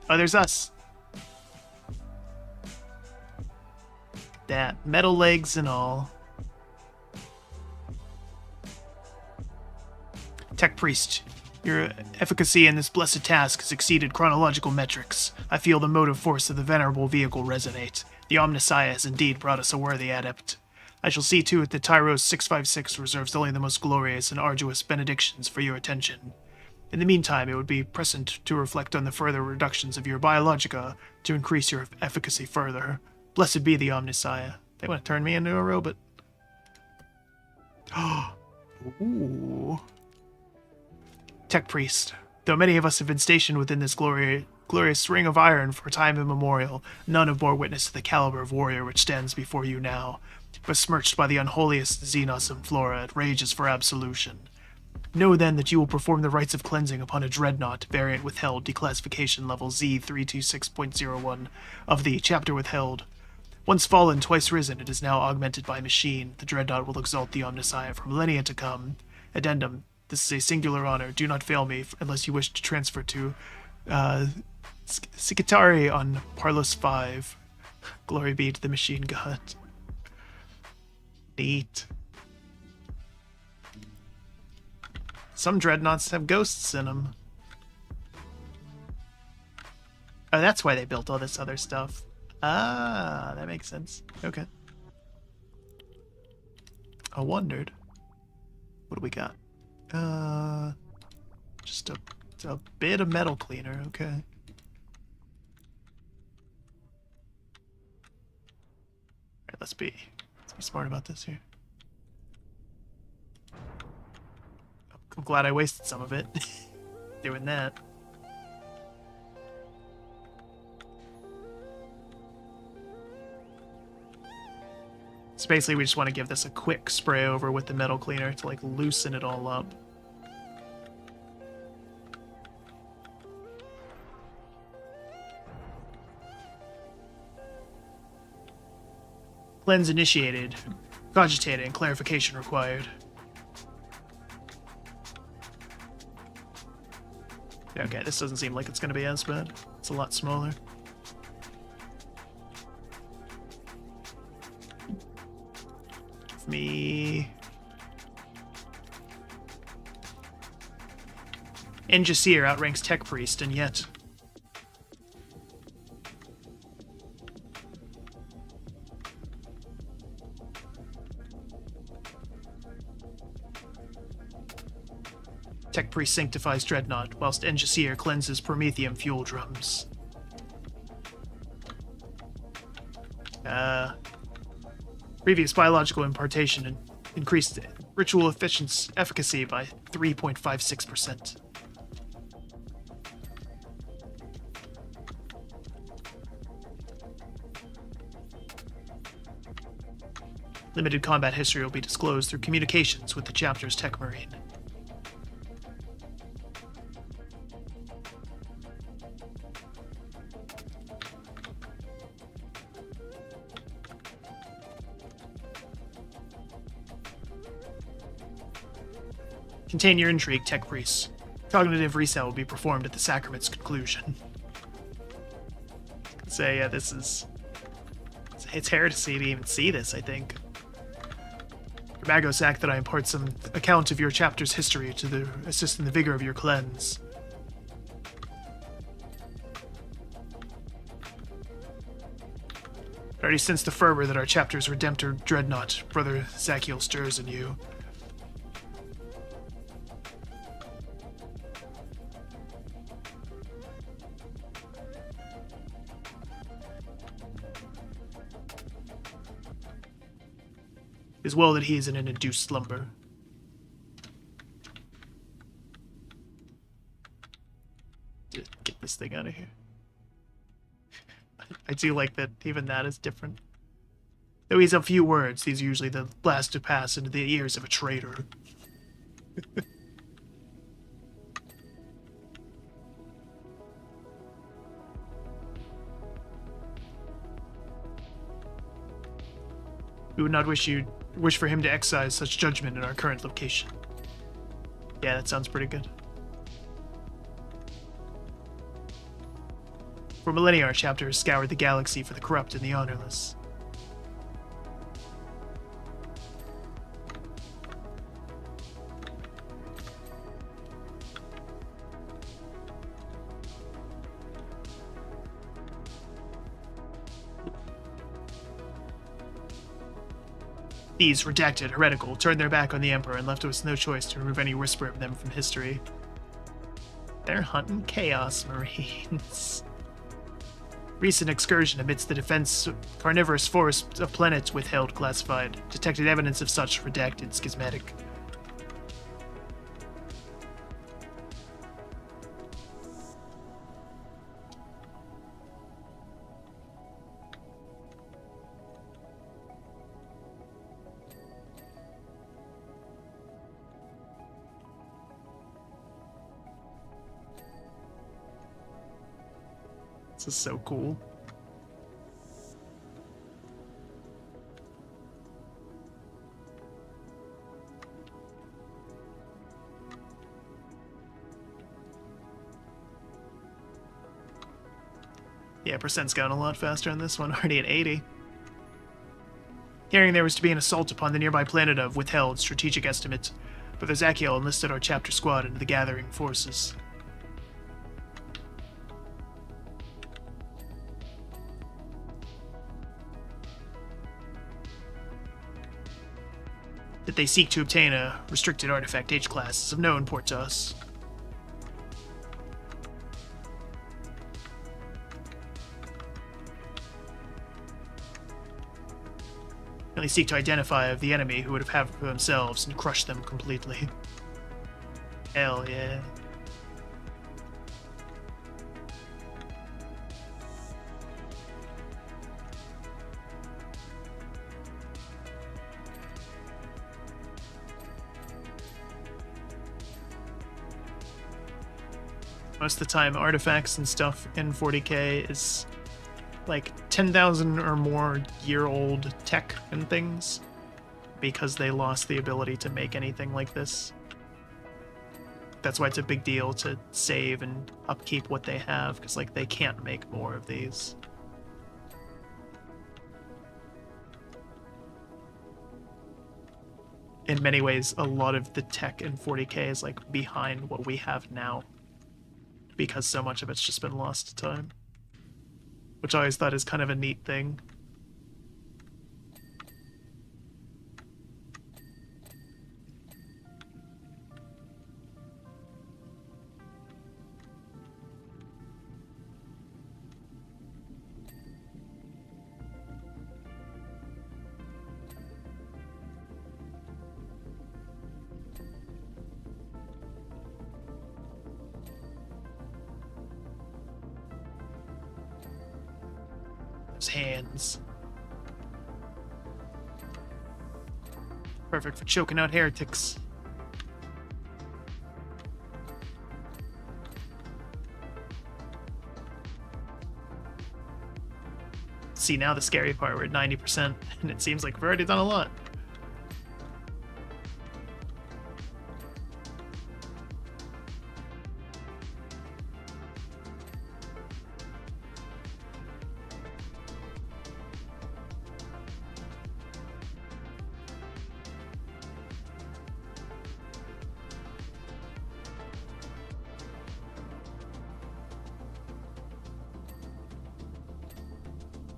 Oh, there's us. That. Metal legs and all. Tech Priest, your efficacy in this blessed task has exceeded chronological metrics. I feel the motive force of the venerable vehicle resonate. The Omnissiah has indeed brought us a worthy adept. I shall see to it that Tyros 656 reserves only the most glorious and arduous benedictions for your attention. In the meantime, it would be prescient to reflect on the further reductions of your biologica to increase your efficacy further. Blessed be the Omnissiah. They want to turn me into a robot. Ooh. Tech Priest. Though many of us have been stationed within this glorious ring of iron for time immemorial, none have bore witness to the caliber of warrior which stands before you now. Besmirched by the unholiest Xenos and Flora, it rages for absolution. Know then that you will perform the rites of cleansing upon a dreadnought, variant withheld, declassification level Z326.01 of the chapter withheld. Once fallen, twice risen, it is now augmented by machine. The dreadnought will exalt the Omnissiah for millennia to come. Addendum. This is a singular honor. Do not fail me unless you wish to transfer to Sikatari on Parlos 5. Glory be to the machine god. Neat. Some dreadnoughts have ghosts in them. Oh, that's why they built all this other stuff. Ah, that makes sense. Okay. I wondered. What do we got? Just a bit of metal cleaner, okay. Alright, let's be smart about this here. I'm glad I wasted some of it doing that. So basically we just want to give this a quick spray over with the metal cleaner to like loosen it all up. Cleanse initiated. Cogitating. Clarification required. Okay, this doesn't seem like it's going to be as bad. It's a lot smaller. Give me... Enjasir outranks Tech Priest, and yet... Tech Priest sanctifies Dreadnought, whilst Enjasir cleanses Prometheum fuel drums. Previous biological impartation increased ritual efficacy by 3.56%. Limited combat history will be disclosed through communications with the chapter's Tech Marine. Contain your intrigue, Tech Priest. Cognitive reset will be performed at the sacrament's conclusion. So yeah, this is... It's heresy to even see this, I think. Magos act that I impart some account of your chapter's history to assist in the vigor of your cleanse. I already sense the fervor that our chapter's Redemptor Dreadnought, Brother Zachiel, stirs in you. It is well that he is in an induced slumber. Get this thing out of here. I do like that even that is different. Though he's a few words, these are usually the last to pass into the ears of a traitor. We would not wish for him to exercise such judgment in our current location. Yeah, that sounds pretty good. For millennia, our chapter has scoured the galaxy for the corrupt and the honorless. These redacted, heretical, turned their back on the Emperor and left us no choice to remove any whisper of them from history. They're hunting Chaos Marines. Recent excursion amidst the defense carnivorous forest of planets withheld classified. Detected evidence of such redacted schismatic. This is so cool. Yeah, percent's gone a lot faster on this one, already at 80. Hearing there was to be an assault upon the nearby planet of withheld strategic estimate, but the Zachiel enlisted our chapter squad into the gathering forces. That they seek to obtain a restricted artifact H-class is of no import to us. And they seek to identify the enemy who would have it for themselves and crush them completely. Hell yeah. Most of the time, artifacts and stuff in 40k is like 10,000 or more year-old tech and things, because they lost the ability to make anything like this. That's why it's a big deal to save and upkeep what they have, because like they can't make more of these. In many ways, a lot of the tech in 40k is like behind what we have now, because so much of it's just been lost to time, which I always thought is kind of a neat thing. Hands. Perfect for choking out heretics. See, now the scary part, we're at 90%, and it seems like we've already done a lot.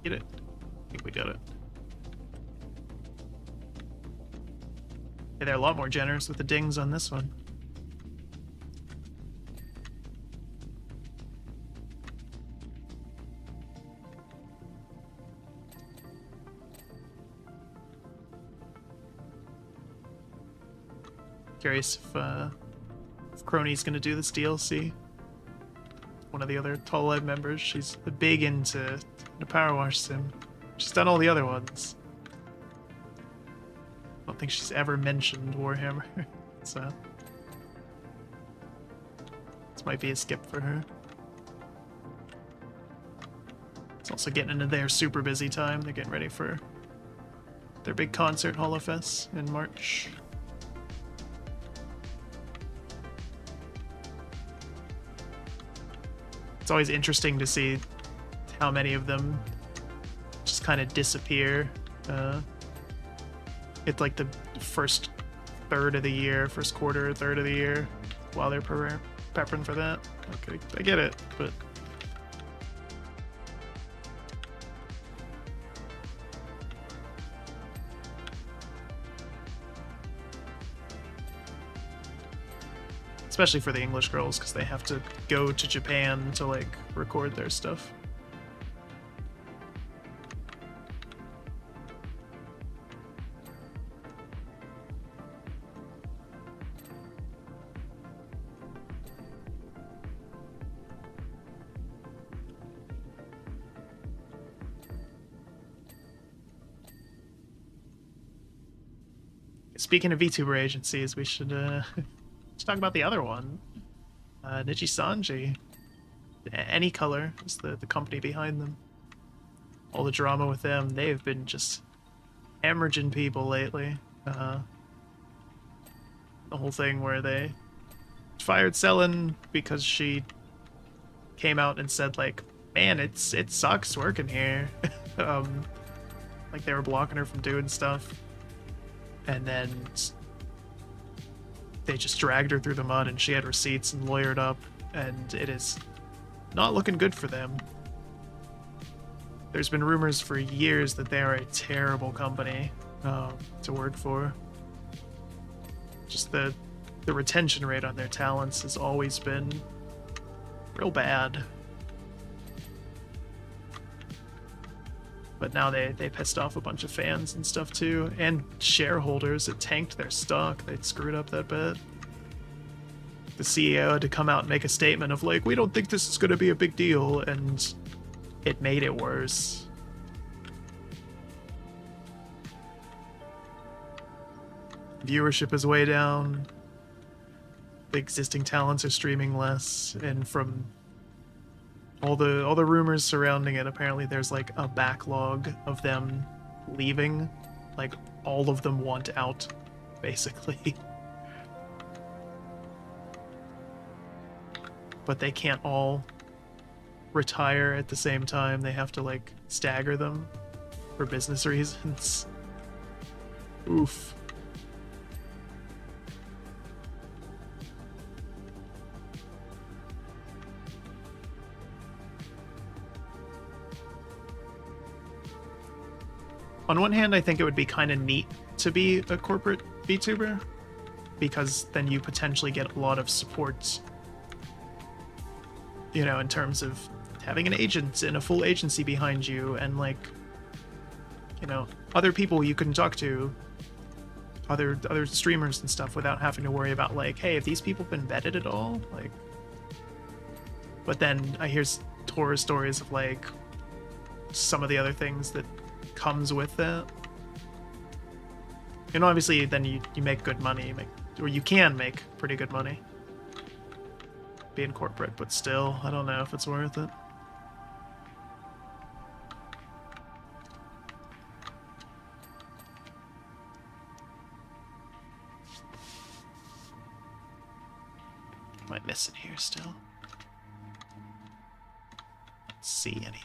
Get it? I think we got it. Yeah, they're a lot more generous with the dings on this one. Curious if Crony's gonna do this DLC. One of the other Tall Live members, she's big into the Powerwash Sim. She's done all the other ones. I don't think she's ever mentioned Warhammer, so this might be a skip for her. It's also getting into their super busy time. They're getting ready for their big concert, Holofest, in March. It's always interesting to see how many of them just kind of disappear. It's like the first third of the year, first quarter, third of the year, while they're prepping for that. Okay, I get it, but especially for the English girls, because they have to go to Japan to like record their stuff. Speaking of VTuber agencies, we should let's talk about the other one. Nijisanji. Any Color is the company behind them. All the drama with them, they've been just hemorrhaging people lately. The whole thing where they fired Selen because she came out and said like, man, it sucks working here. Like they were blocking her from doing stuff. And then they just dragged her through the mud, and she had receipts and lawyered up, and it is not looking good for them. There's been rumors for years that they are a terrible company to work for. Just the retention rate on their talents has always been real bad. But now they pissed off a bunch of fans and stuff too, and shareholders. It tanked their stock. They'd screwed up that bit. The CEO had to come out and make a statement of like, we don't think this is going to be a big deal, and it made it worse. Viewership is way down. the existing talents are streaming less, and from all the rumors surrounding it, apparently there's like a backlog of them leaving. Like all of them want out, basically. But they can't all retire at the same time. They have to like stagger them for business reasons. Oof. On one hand, I think it would be kind of neat to be a corporate VTuber, because then you potentially get a lot of support, you know, in terms of having an agent and a full agency behind you, and like, you know, other people you can talk to, other streamers and stuff, without having to worry about like, hey, have these people been vetted at all? Like, but then I hear horror stories of like some of the other things that comes with that. And obviously then you make good money, or you can make pretty good money being corporate, but still, I don't know if it's worth it. Am I missing here still? Let's see anything.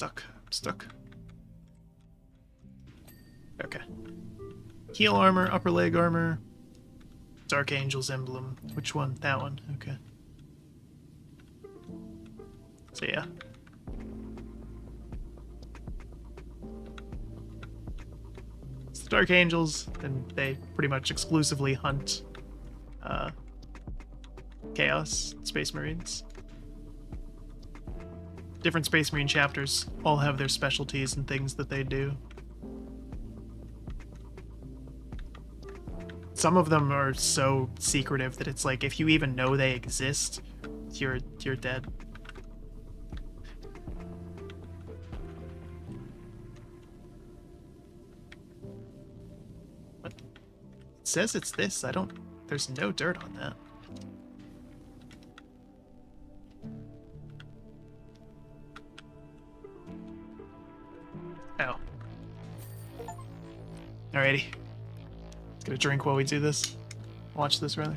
I'm stuck. Okay. Heel armor, upper leg armor, Dark Angel's emblem. Which one? That one. Okay. So yeah. It's the Dark Angels, and they pretty much exclusively hunt Chaos Space Marines. Different Space Marine chapters all have their specialties and things that they do. Some of them are so secretive that it's like, if you even know they exist, you're dead. What? It says it's this. There's no dirt on that. Oh. Alrighty. Let's get a drink while we do this. Watch this, rather.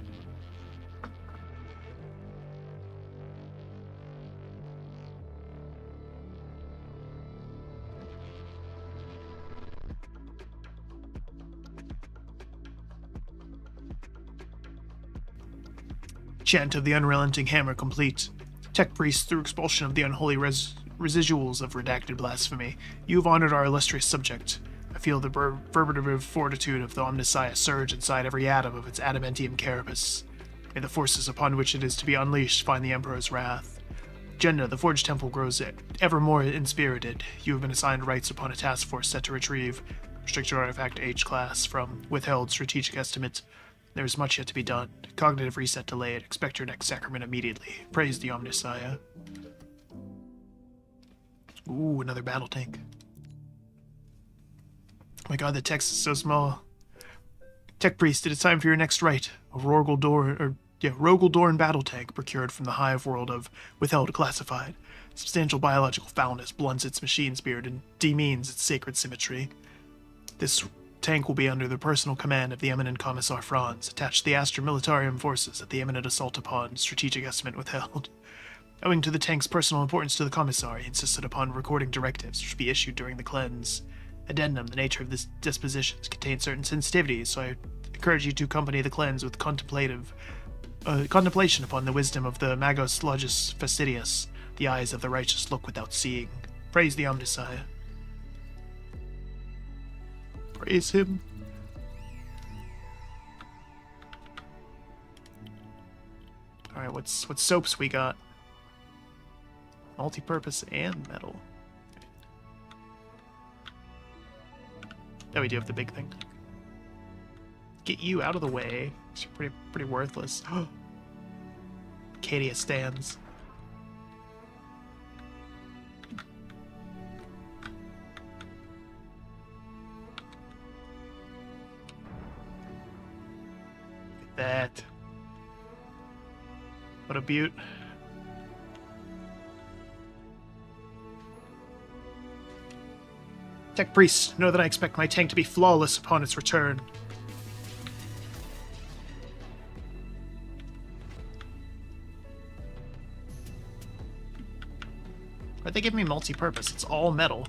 Chant of the Unrelenting Hammer complete. Tech priest, through expulsion of the unholy residuals of redacted blasphemy, you have honored our illustrious subject. I feel the reverberative fortitude of the Omnissiah surge inside every atom of its adamantium carapace. May the forces upon which it is to be unleashed find the Emperor's wrath. Jenna, the Forged Temple grows ever more inspirited. You have been assigned rights upon a task force set to retrieve restricted artifact H-class from withheld strategic estimate. There is much yet to be done. Cognitive reset delayed. Expect your next sacrament immediately. Praise the Omnissiah. Ooh, another battle tank. Oh my god, the text is so small. Tech Priest, it is time for your next rite. A Rogaldorn battle tank procured from the hive world of Withheld Classified. Substantial biological foulness blunts its machine spirit and demeans its sacred symmetry. This tank will be under the personal command of the eminent Commissar Franz, attached to the Astra Militarium forces at the imminent assault upon strategic estimate withheld. Owing to the tank's personal importance to the Commissar, he insisted upon recording directives which should be issued during the cleanse. Addendum, the nature of this dispositions contains certain sensitivities, so I encourage you to accompany the cleanse with contemplation upon the wisdom of the Magos Logis Fastidius. The eyes of the righteous look without seeing. Praise the Omnissiah. Praise him. Alright, what soaps we got? Multi-purpose and metal. Oh, we do have the big thing. Get you out of the way. You're pretty worthless. Cadia stands. Look at that. What a beaut. Tech Priest, know that I expect my tank to be flawless upon its return. Why'd they give me multi-purpose? It's all metal.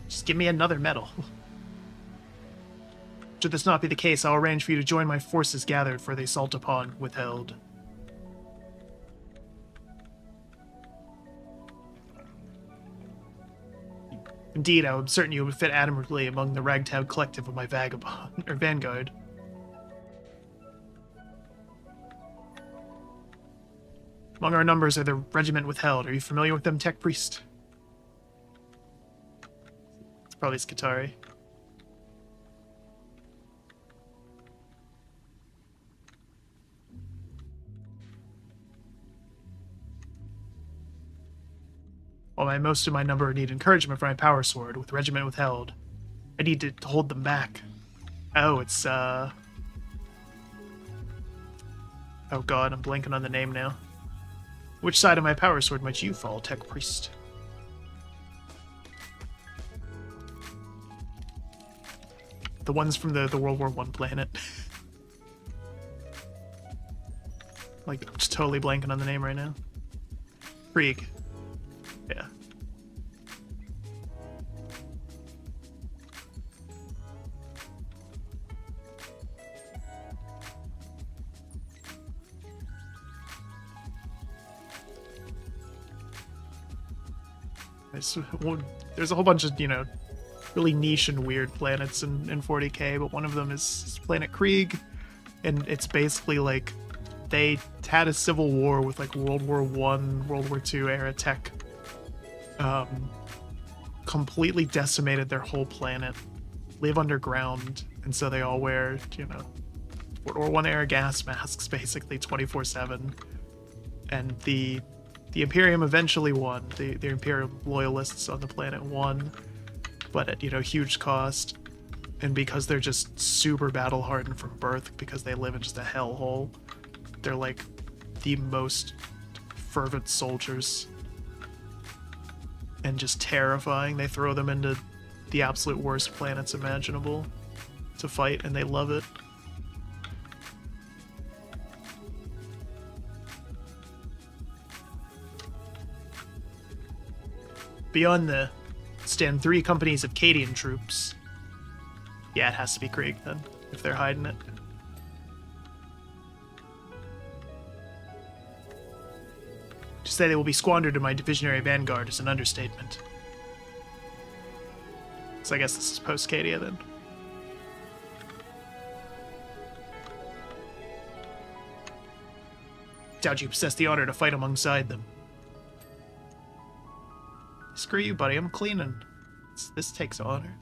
Just give me another metal. Should this not be the case, I'll arrange for you to join my forces gathered for the assault upon Withheld. Indeed, I am certain you would fit admirably among the ragtag collective of my vagabond or vanguard. Among our numbers are the regiment Withheld. Are you familiar with them, Tech Priest? It's probably Skitari. While most of my number need encouragement for my power sword, with regiment Withheld, I need to hold them back. Oh, it's, oh god, I'm blanking on the name now. Which side of my power sword might you fall, Tech Priest? The ones from the World War I planet. Like, I'm just totally blanking on the name right now. Krieg. Yeah. There's a whole bunch of, you know, really niche and weird planets in 40k, but one of them is planet Krieg, and it's basically like they had a civil war with like World War I, World War II era tech. Completely decimated their whole planet, live underground, and so they all wear, you know, World War I era gas masks basically 24/7. And the Imperium eventually won. The Imperial loyalists on the planet won, but at, you know, huge cost. And because they're just super battle hardened from birth, because they live in just a hellhole, they're like the most fervent soldiers. And just terrifying. They throw them into the absolute worst planets imaginable to fight, and they love it. Beyond the stand 3 companies of Cadian troops. Yeah, it has to be Krieg then, if they're hiding it. To say they will be squandered in my divisionary vanguard is an understatement. So I guess this is post-Cadia then. Doubt you possess the honor to fight alongside them. Screw you, buddy, I'm cleaning. This takes honor.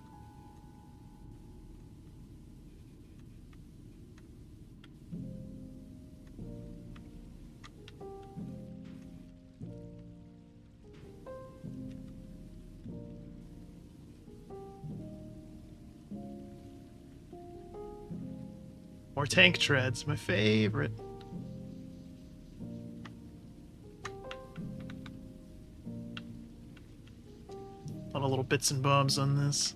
More tank treads, my favorite. A lot of little bits and bobs on this.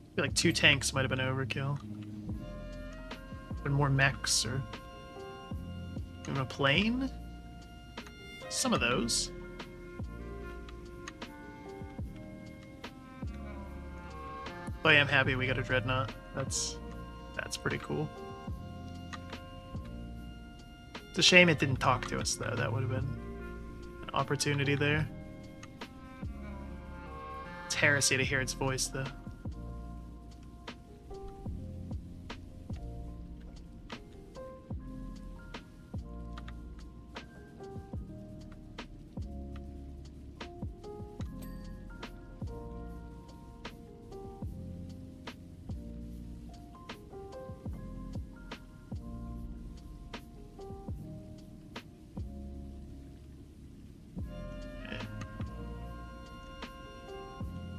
I feel like 2 tanks might have been overkill. Been more mechs or even a plane? Some of those. But I am happy we got a dreadnought. That's pretty cool. It's a shame it didn't talk to us though. That would have been an opportunity there. heresy to hear its voice, though.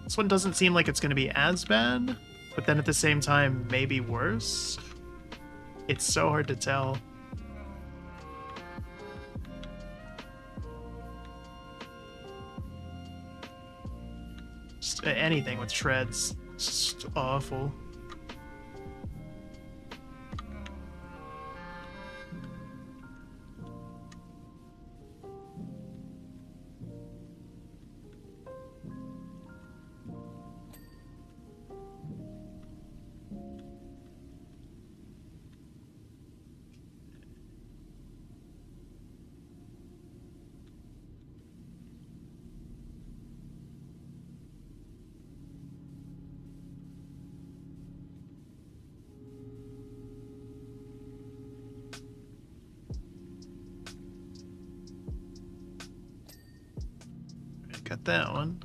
This one doesn't seem like it's going to be as bad, but then at the same time, maybe worse. It's so hard to tell. Just anything with treads, it's just awful. Got that one.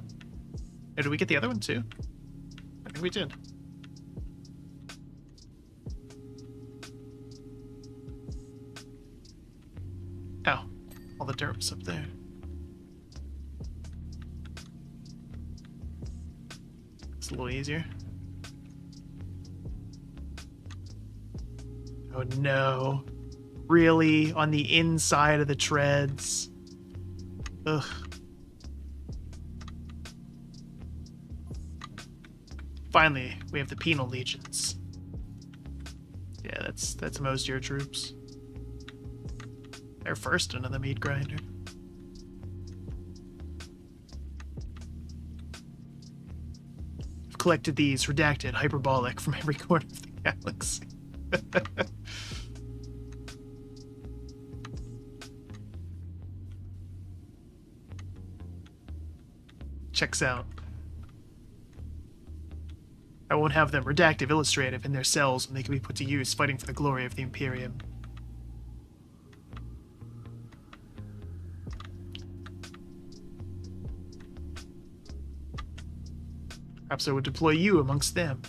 Oh, did we get the other one too? I think we did. Ow. All the dirt was up there. It's a little easier. Oh no. Really? On the inside of the treads? Ugh. Finally, we have the penal legions. Yeah, that's most of your troops. They're first into the meat grinder. I've collected these redacted hyperbolic from every corner of the galaxy. Checks out. I won't have them redactive illustrative in their cells when they can be put to use fighting for the glory of the Imperium. Perhaps I would deploy you amongst them.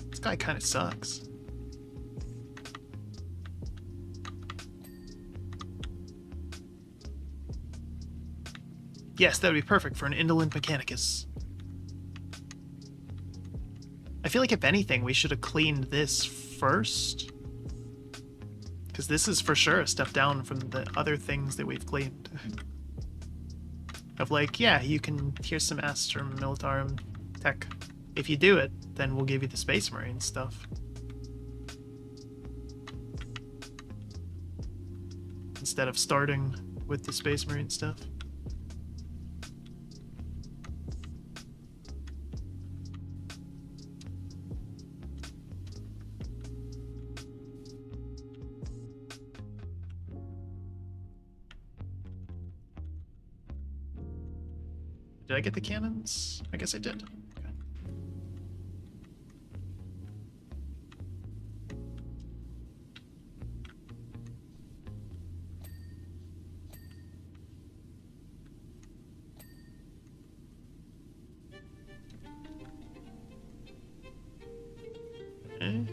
This guy kind of sucks. Yes, that would be perfect for an indolent mechanicus. I feel like if anything, we should have cleaned this first. Because this is for sure a step down from the other things that we've cleaned. Of like, yeah, you can, here's some Astrum Militarum tech. If you do it, then we'll give you the Space Marine stuff. Instead of starting with the Space Marine stuff. Did I get the cannons? I guess I did. Okay. Okay.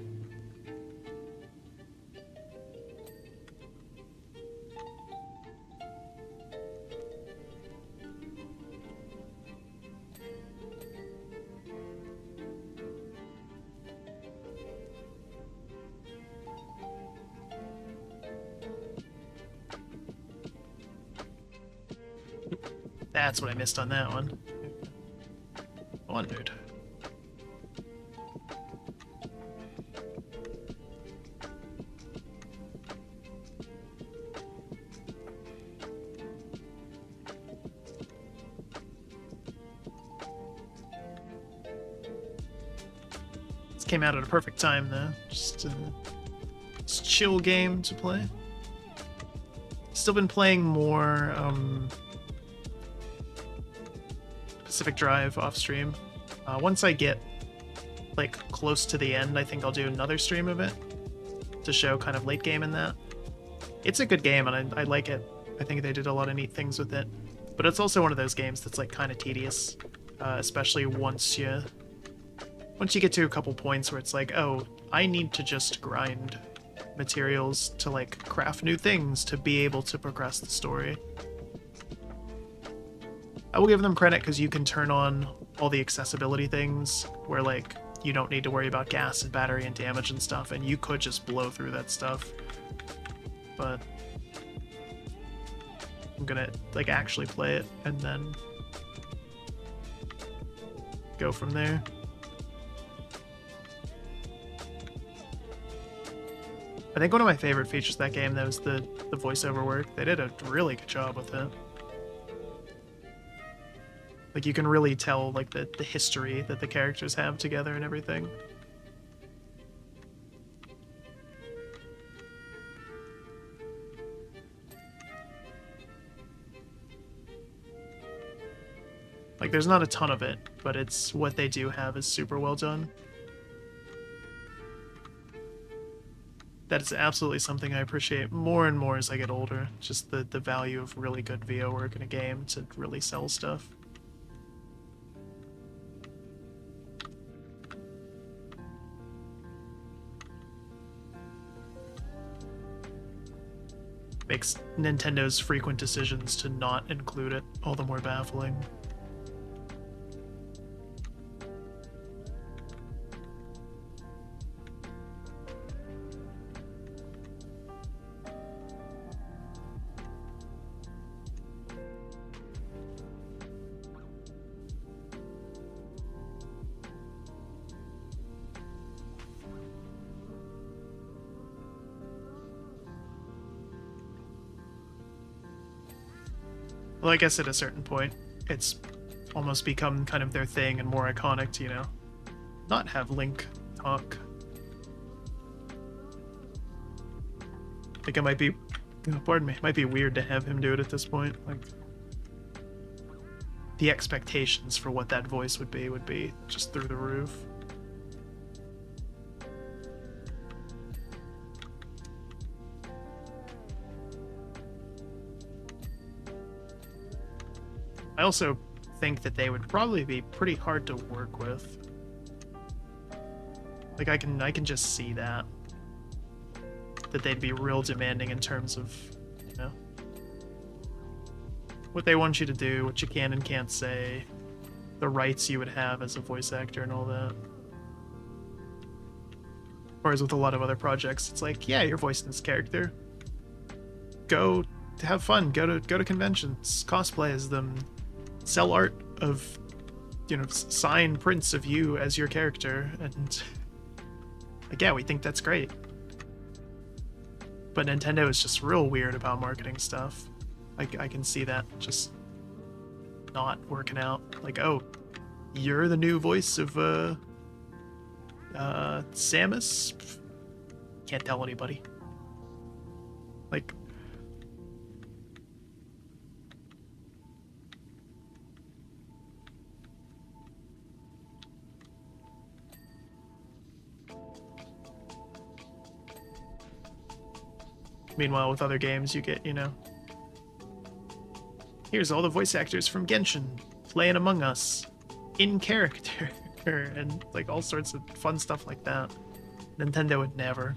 That's what I missed on that one. Wondered. This came out at a perfect time, though. Just a chill game to play. Still been playing more Pacific Drive off stream. Once I get like close to the end, I think I'll do another stream of it to show kind of late game in that. It's a good game and I like it. I think they did a lot of neat things with it. But it's also one of those games that's like kind of tedious, especially once you get to a couple points where it's like, oh, I need to just grind materials to like craft new things to be able to progress the story. I will give them credit because you can turn on all the accessibility things where like you don't need to worry about gas and battery and damage and stuff, and you could just blow through that stuff. But I'm gonna like actually play it and then go from there. I think one of my favorite features of that game, though, was the voiceover work. They did a really good job with it. Like, you can really tell, like, the history that the characters have together and everything. Like, there's not a ton of it, but it's what they do have is super well done. That is absolutely something I appreciate more and more as I get older. Just the value of really good VO work in a game to really sell stuff. Makes Nintendo's frequent decisions to not include it all the more baffling. Well, I guess at a certain point, it's almost become kind of their thing and more iconic to, you know, not have Link talk. I think it might be, pardon me, it might be weird to have him do it at this point. Like, the expectations for what that voice would be just through the roof. I also think that they would probably be pretty hard to work with. Like, I can just see that they'd be real demanding in terms of, you know, what they want you to do, what you can and can't say, the rights you would have as a voice actor and all that. Whereas with a lot of other projects, it's like, yeah, you're voicing this character. Go have fun, go to conventions, cosplay as them, sell art of, you know, sign prints of you as your character, and like, yeah, we think that's great. But Nintendo is just real weird about marketing stuff. I can see that just not working out. Like, oh, you're the new voice of Samus? Can't tell anybody. Like, meanwhile, with other games, you get, you know, here's all the voice actors from Genshin playing Among Us in character, and like all sorts of fun stuff like that. Nintendo would never.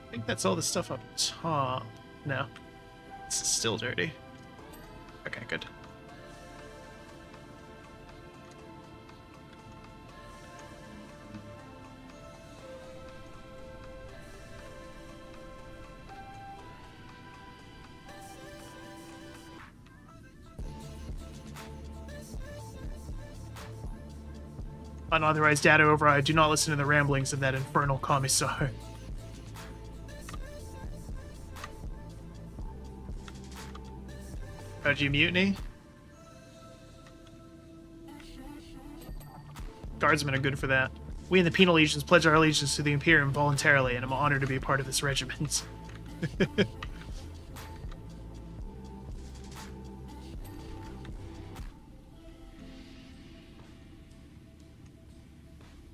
I think that's all the stuff up top. No. It's still dirty. Okay, good. Unauthorized data override. Do not listen to the ramblings of that infernal commissar. How'd you mutiny? Guardsmen are good for that. We in the Penal Legions pledge our allegiance to the Imperium voluntarily, and I'm honored to be a part of this regiment.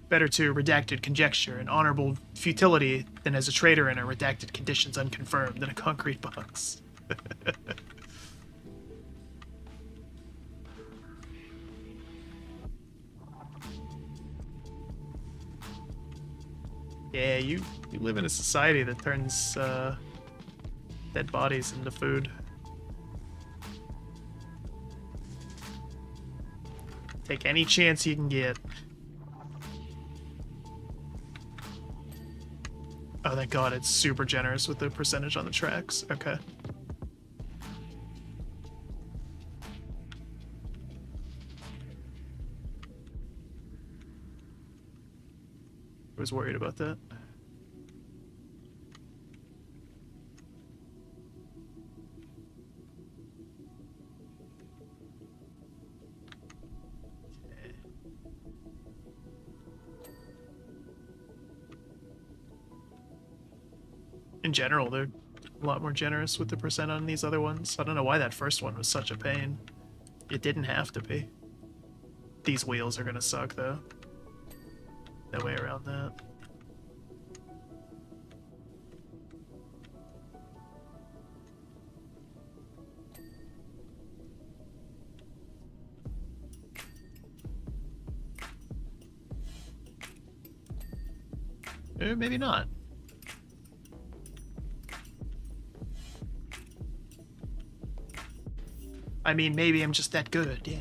Better to redacted conjecture and honorable futility than as a traitor in a redacted conditions unconfirmed than a concrete box. Yeah, you live in a society that turns dead bodies into food. Take any chance you can get. Oh, thank God, it's super generous with the percentage on the tracks. Okay. I was worried about that. In general, they're a lot more generous with the percent on these other ones. I don't know why that first one was such a pain. It didn't have to be. These wheels are gonna suck, though. No way around that. Maybe not. I mean, maybe I'm just that good, yeah.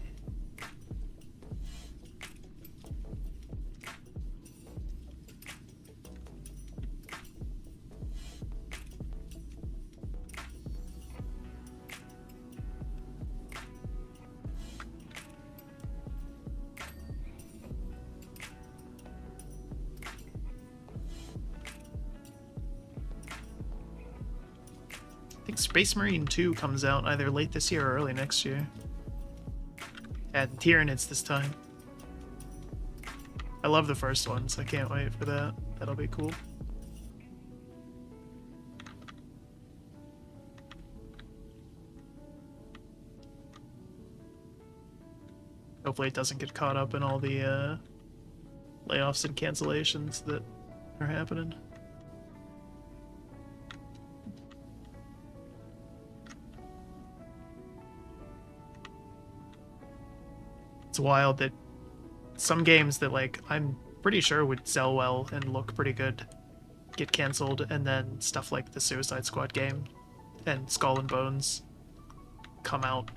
I think Space Marine 2 comes out either late this year or early next year. Add Tyranids this time. I love the first one, so I can't wait for that. That'll be cool. Hopefully it doesn't get caught up in all the layoffs and cancellations that are happening. It's wild that some games that, like, I'm pretty sure would sell well and look pretty good get canceled, and then stuff like the Suicide Squad game and Skull and Bones come out.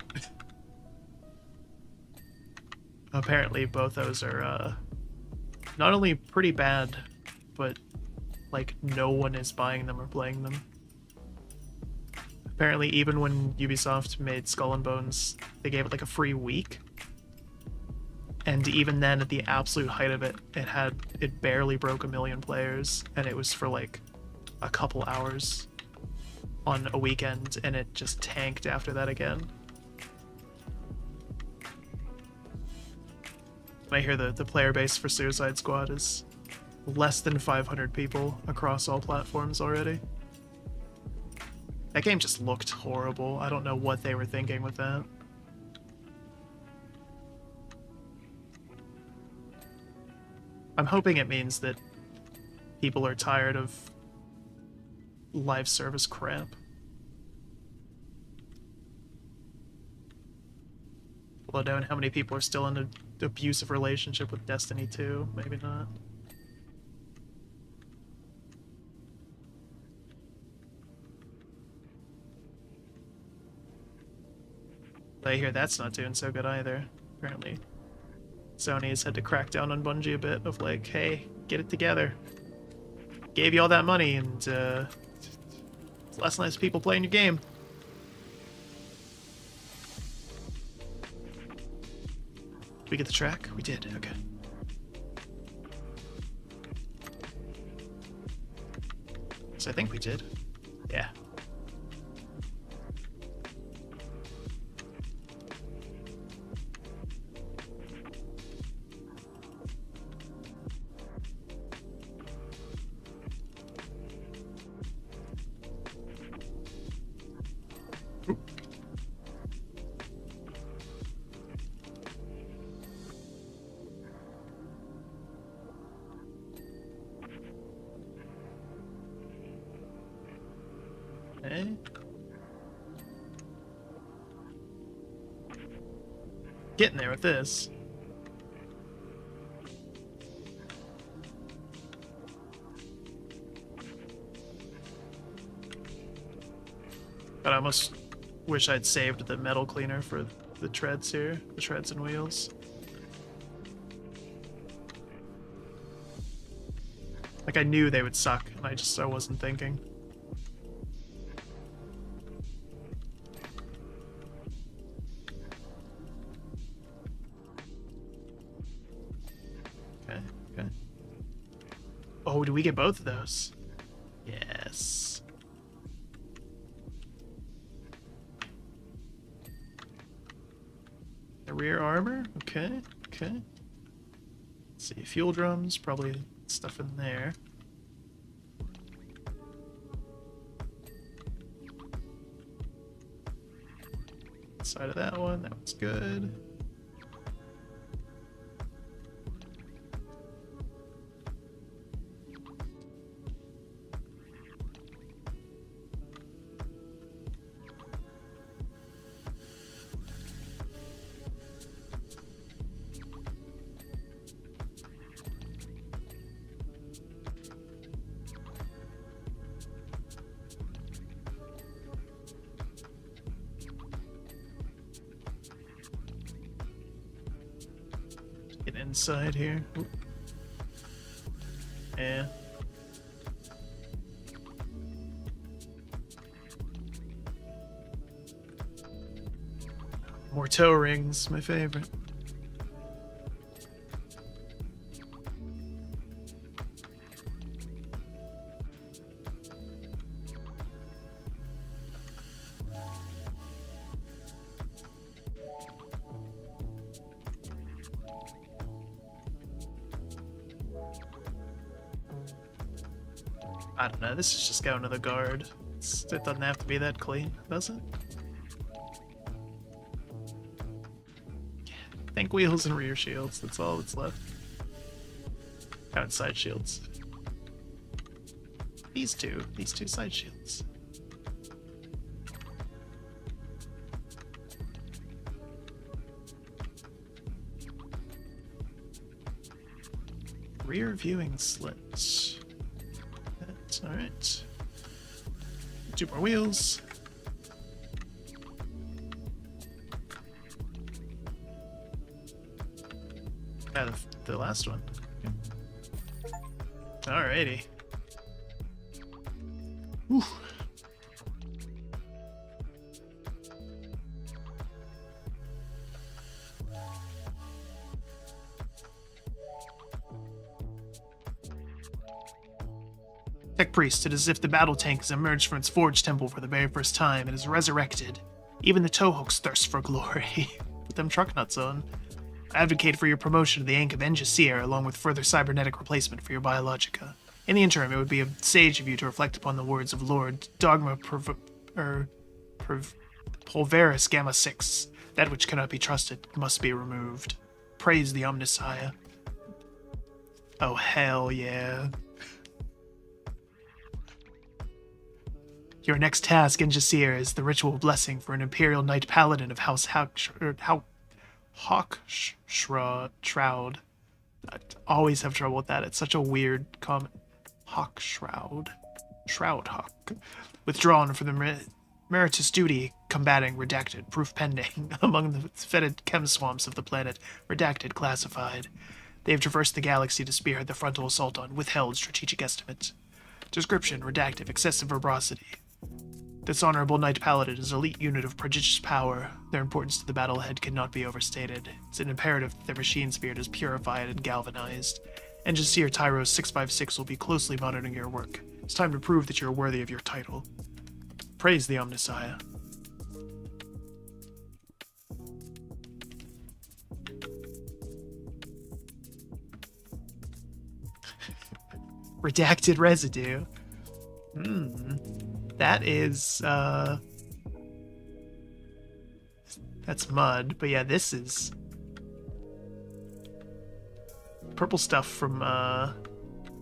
Apparently both those are not only pretty bad, but like no one is buying them or playing them. Apparently even when Ubisoft made Skull and Bones, they gave it like a free week. And even then, at the absolute height of it, it barely broke 1 million players, and it was for like a couple hours on a weekend, and it just tanked after that again. I hear the player base for Suicide Squad is less than 500 people across all platforms already. That game just looked horrible. I don't know what they were thinking with that. I'm hoping it means that people are tired of live service crap. Although I don't know how many people are still in an abusive relationship with Destiny 2. Maybe not. But I hear that's not doing so good either, apparently. Sony has had to crack down on Bungie a bit of like, hey, get it together. Gave you all that money and it's less and less people playing your game. We get the track? We did, okay. I think we did. Yeah. Okay. Getting there with this. But I almost wish I'd saved the metal cleaner for the treads here, the treads and wheels. Like, I knew they would suck, and I wasn't thinking. Okay. Oh, do we get both of those? Yes. The rear armor? Okay. Let's see, fuel drums, probably stuff in there. Side of that one's good. Get inside here. Oop. Yeah. More toe rings, my favorite. I don't know, this is just going to the guard. It doesn't have to be that clean, does it? Tank wheels and rear shields, that's all that's left. Outside shields. These two side shields. Rear viewing slits. That's alright. 2 more wheels. Yeah, the last one. Alrighty. Whew. Tech Priest, it is as if the battle tank has emerged from its forge temple for the very first time and is resurrected. Even the towhooks thirst for glory. Put them truck nuts on. I advocate for your promotion to the rank of Engineer, along with further cybernetic replacement for your biologica. In the interim, it would be sage of you to reflect upon the words of Lord Dogma Pulveris Gamma 6. That which cannot be trusted must be removed. Praise the Omnissiah. Oh, hell yeah. Your next task, Engineer, is the ritual blessing for an Imperial Knight Paladin of House Hawkshroud. I always have trouble with that. It's such a weird comment. Hawkshroud. Shroudhawk. Withdrawn from the meritorious duty combating redacted. Proof pending. Among the fetid chem swamps of the planet. Redacted classified. They have traversed the galaxy to spearhead the frontal assault on withheld strategic estimate. Description. Redactive. Excessive verbosity. This honorable Knight Paladin is an elite unit of prodigious power. Their importance to the battle ahead cannot be overstated. It's an imperative that their machine spirit is purified and galvanized. Engineer Tyros 656 will be closely monitoring your work. It's time to prove that you're worthy of your title. Praise the Omnissiah. Redacted residue. That is, that's mud, but yeah, this is purple stuff from,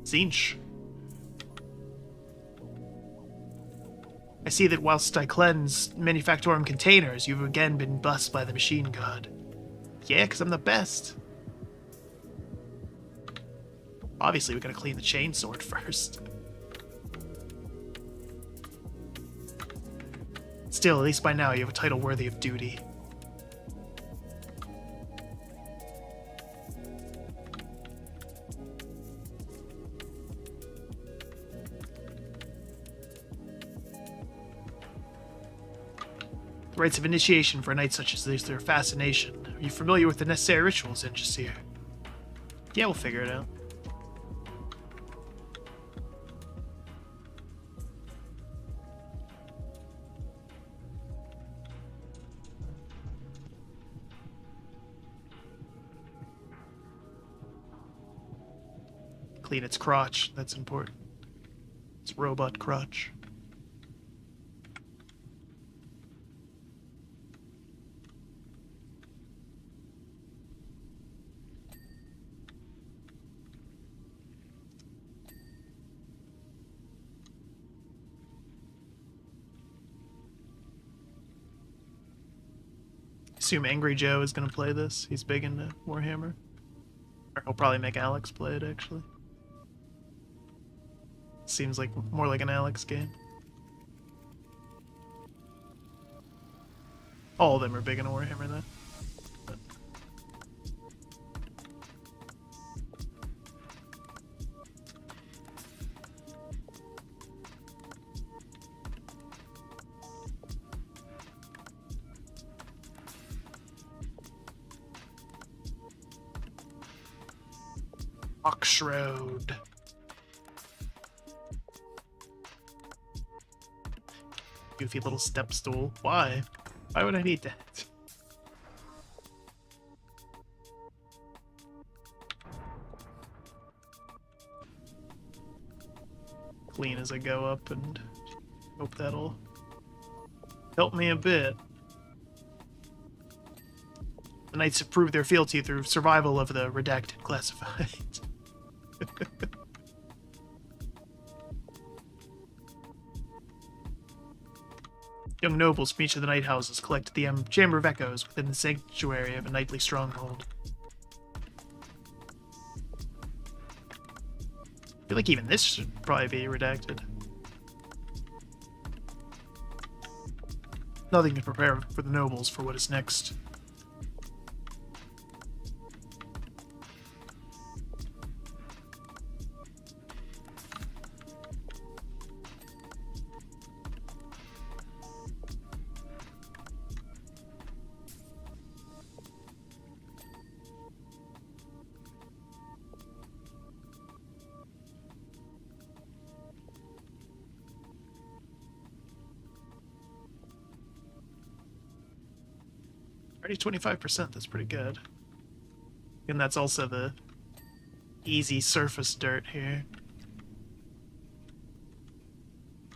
Zinch. I see that whilst I cleanse Manufactorum containers, you've again been blessed by the machine god. Yeah, because I'm the best. Obviously, we gotta clean the chainsword first. Still, at least by now, you have a title worthy of duty. The rites of initiation for a knight such as this, their fascination. Are you familiar with the necessary rituals, Injasir? Yeah, we'll figure it out. Clean its crotch, that's important. It's robot crotch. Assume Angry Joe is going to play this. He's big into Warhammer. Or he'll probably make Alex play it, actually. Seems like more like an Alex game. All of them are big into Warhammer, though. Oxroad. Goofy little step stool. Why? Why would I need that? Clean as I go up and hope that'll help me a bit. The knights have proved their fealty through survival of the redacted classified. Young nobles from each of the night houses collect the Chamber of Echoes within the sanctuary of a knightly stronghold. I feel like even this should probably be redacted. Nothing can prepare for the nobles for what is next. Already 25%, that's pretty good. And that's also the easy surface dirt here.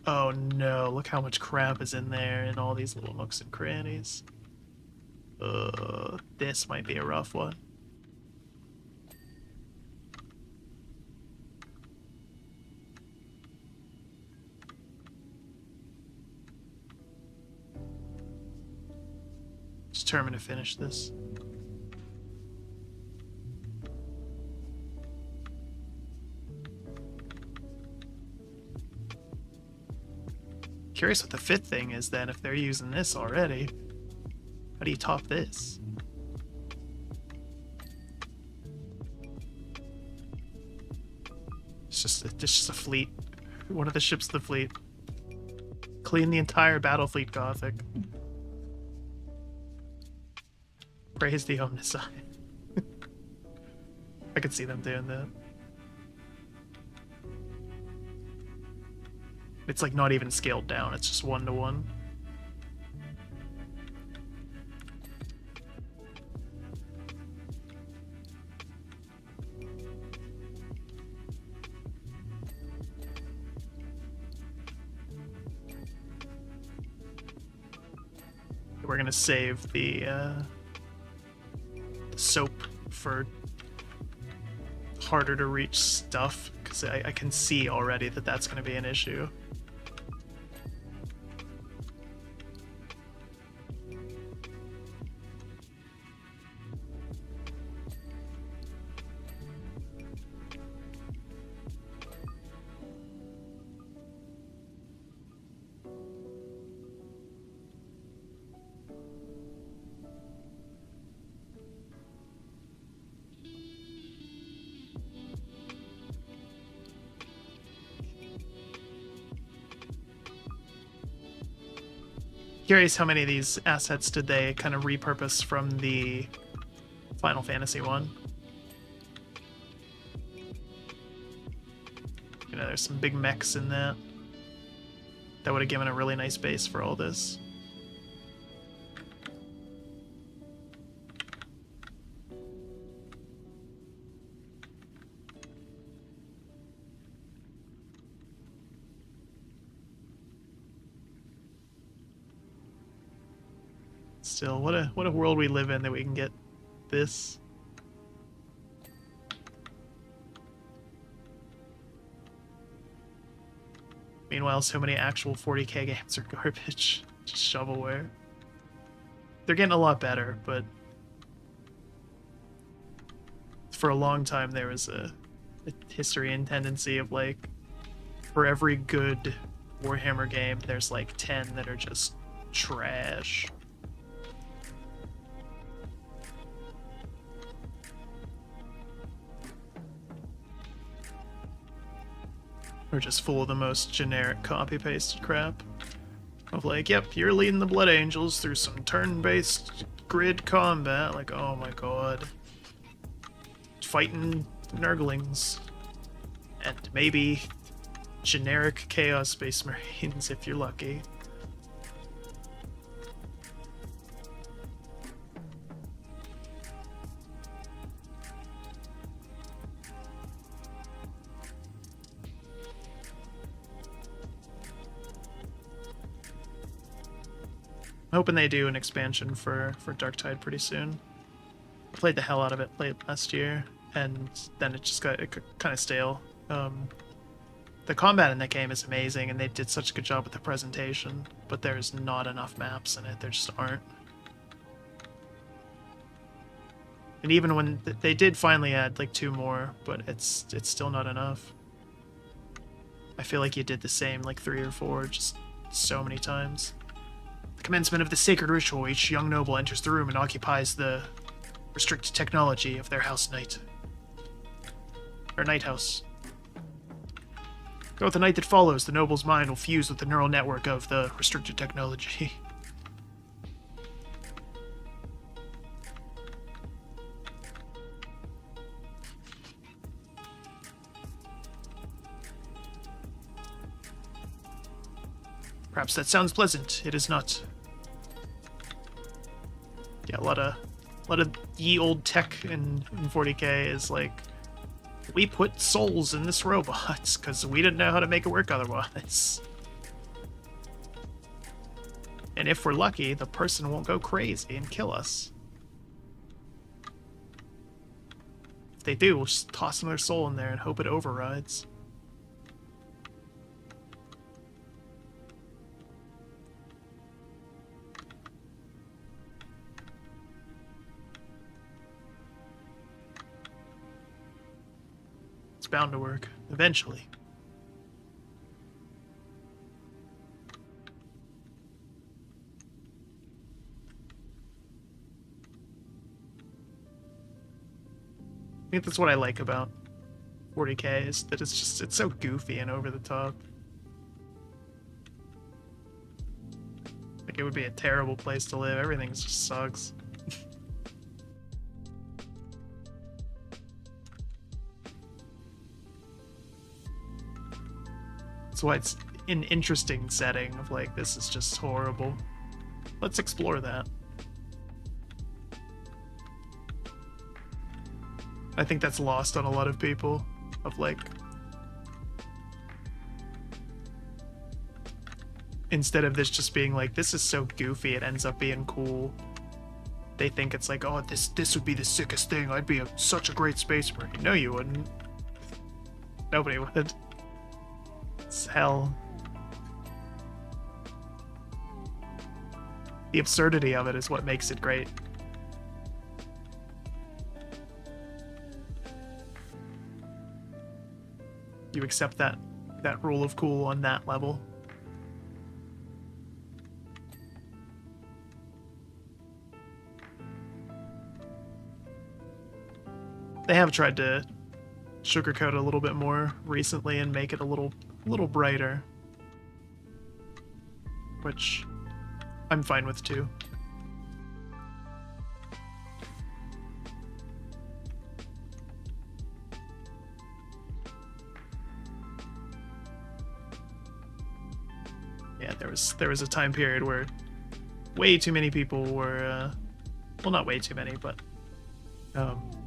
Oh no, look how much crap is in there in all these little nooks and crannies. This might be a rough one. Determined to finish this. Curious what the fifth thing is then, if they're using this already. How do you top this? It's just a fleet. One of the ships of the fleet. Clean the entire battle fleet Gothic. Praise the Omnissiah. I could see them doing that. It's like not even scaled down, it's just 1-to-1. We're gonna save the soap for harder to reach stuff, because I can see already that that's gonna be an issue. Curious how many of these assets did they kind of repurpose from the Final Fantasy one. You know, there's some big mechs in that. That would have given a really nice base for all this. Still, what a world we live in that we can get this. Meanwhile, so many actual 40k games are garbage. Just shovelware. They're getting a lot better, but for a long time there was a history and tendency of, like, for every good Warhammer game, there's like 10 that are just trash. Or just full of the most generic copy-pasted crap. Of like, yep, you're leading the Blood Angels through some turn-based grid combat. Like, oh my god. Fighting Nurglings. And maybe generic Chaos Space Marines if you're lucky. I'm hoping they do an expansion for Darktide pretty soon. I played the hell out of it late last year, and then it just got kind of stale. The combat in that game is amazing, and they did such a good job with the presentation, but there's not enough maps in it. There just aren't. And even when they did finally add like 2 more, but it's still not enough. I feel like you did the same like 3 or 4 just so many times. Commencement of the sacred ritual, each young noble enters the room and occupies the restricted technology of their house knight. Or night house. Throughout the night that follows, the noble's mind will fuse with the neural network of the restricted technology. Perhaps that sounds pleasant. It is not. Yeah, a lot of ye old tech in 40k is like, we put souls in this robot because we didn't know how to make it work otherwise. And if we're lucky, the person won't go crazy and kill us. If they do, we'll just toss another soul in there and hope it overrides. It's bound to work, eventually. I think that's what I like about 40k, is that it's so goofy and over the top. Like, it would be a terrible place to live. Everything just sucks. That's why an interesting setting of like, this is just horrible. Let's explore that. I think that's lost on a lot of people, of like, instead of this just being like, this is so goofy, it ends up being cool. They think it's like, oh, this would be the sickest thing. I'd be such a great space marine. No, you wouldn't. Nobody would. It's hell. The absurdity of it is what makes it great. You accept that rule of cool on that level. They have tried to sugarcoat it a little bit more recently and make it a little brighter, which I'm fine with too. Yeah, there was a time period where way too many people were, well, not way too many, but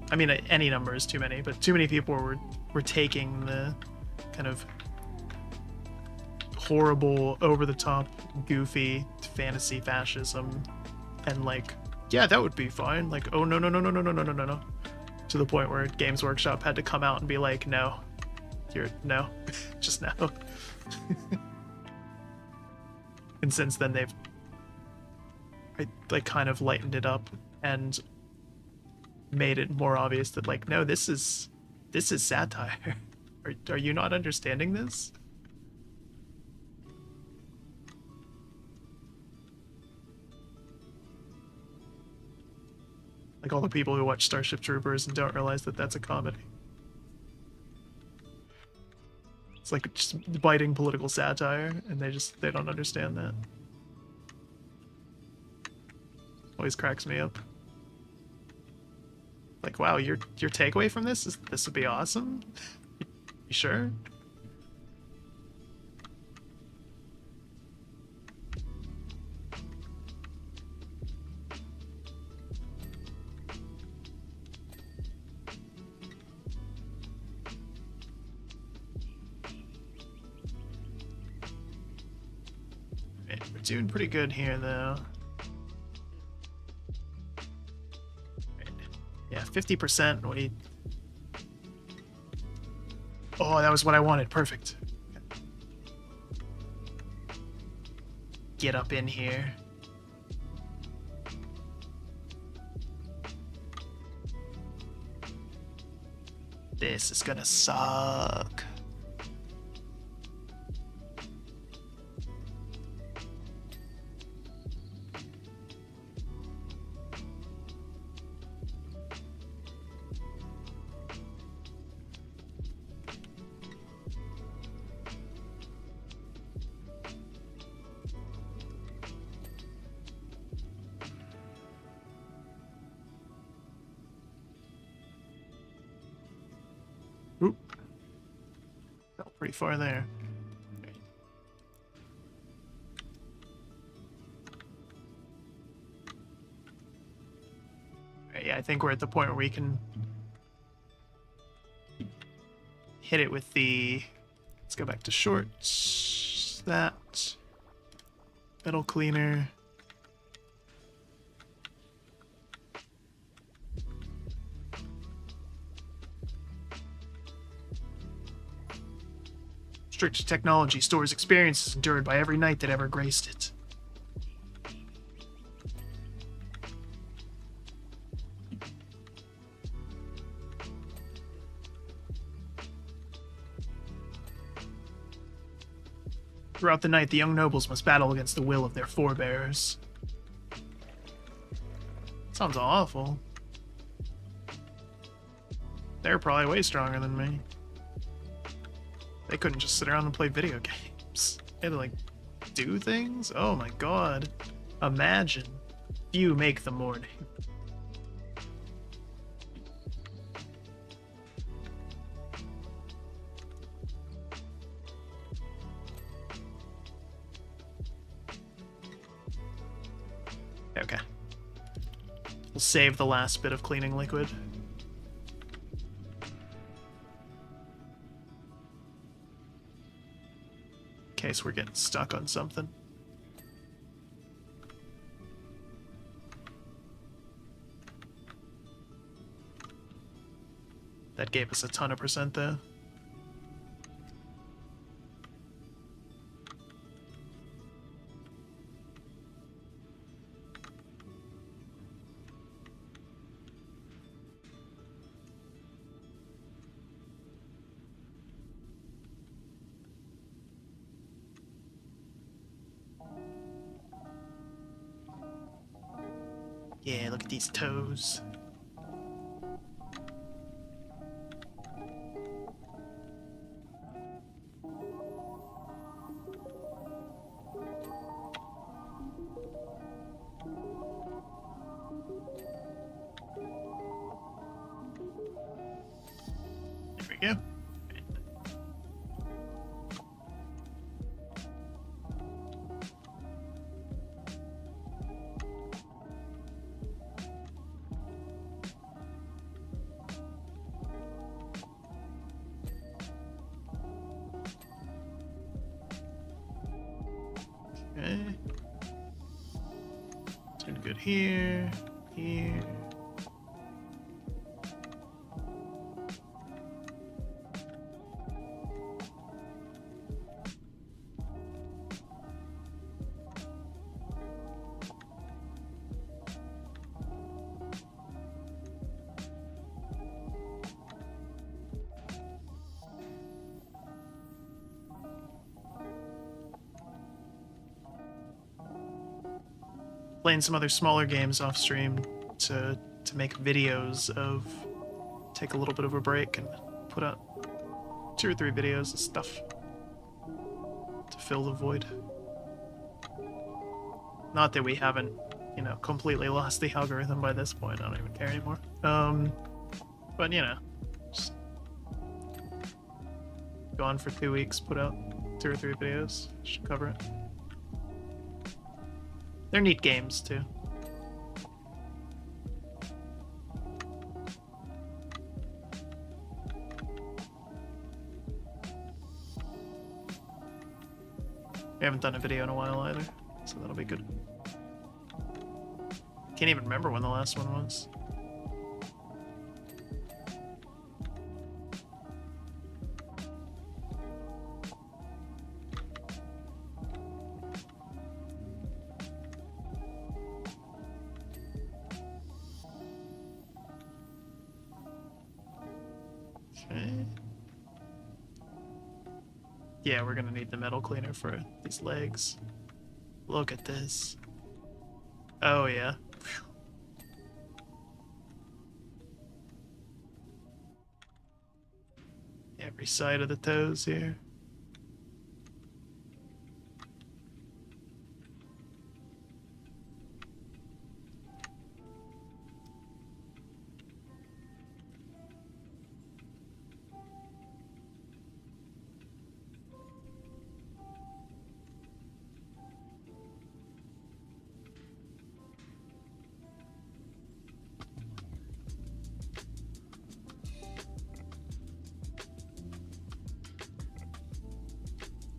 I mean, any number is too many, but too many people were taking the kind of horrible, over-the-top, goofy fantasy fascism and like, yeah, that would be fine. Like, oh, no. To the point where Games Workshop had to come out and be like, no. No. Just no. And since then, they've like kind of lightened it up and made it more obvious that like, no, this is satire. Are you not understanding this? Like all the people who watch Starship Troopers and don't realize that that's a comedy. It's like just biting political satire, and they don't understand that. Always cracks me up. Like, wow, your takeaway from this is this would be awesome? You sure? Right, we're doing pretty good here, though. Yeah, 50%. Wait. Oh, that was what I wanted. Perfect. Get up in here. This is gonna suck. Oop. Fell pretty far there. Right, yeah, I think we're at the point where we can hit it with the... Let's go back to shorts. That. Metal cleaner. Strict technology stores experiences endured by every knight that ever graced it. Throughout the night, the young nobles must battle against the will of their forebears. Sounds awful. They're probably way stronger than me. They couldn't just sit around and play video games. They had to, like, do things? Oh my god. Imagine. You make the morning. save the last bit of cleaning liquid. In case we're getting stuck on something. That gave us a ton of percent though. Yeah, look at these toes. There we go. Okay. Doing good here, here. Playing some other smaller games off stream to make videos of, take a little bit of a break and put out 2 or 3 videos of stuff to fill the void. Not that we haven't, you know, completely lost the algorithm by this point. I don't even care anymore. But you know, just gone for 2 weeks, put out 2 or 3 videos. Should cover it. They're neat games, too. We haven't done a video in a while either, so that'll be good. Can't even remember when the last one was. Yeah, we're gonna need the metal cleaner for these legs. Look at this. Oh, yeah. Every side of the toes here.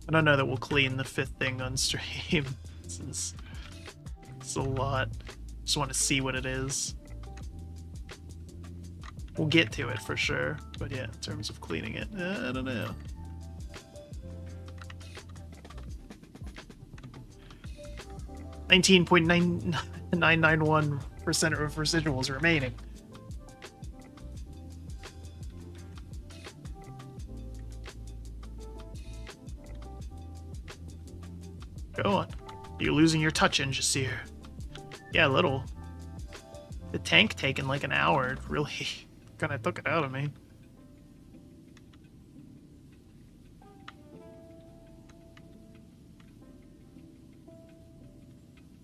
I don't know that we'll clean the 5th thing on stream. It's a lot. Just want to see what it is. We'll get to it for sure, but yeah, in terms of cleaning it, I don't know. (19.991% of residuals remaining. Go on. You're losing your touch in, Jasir. Yeah, a little. The tank taking like an hour. It really kind of took it out of me.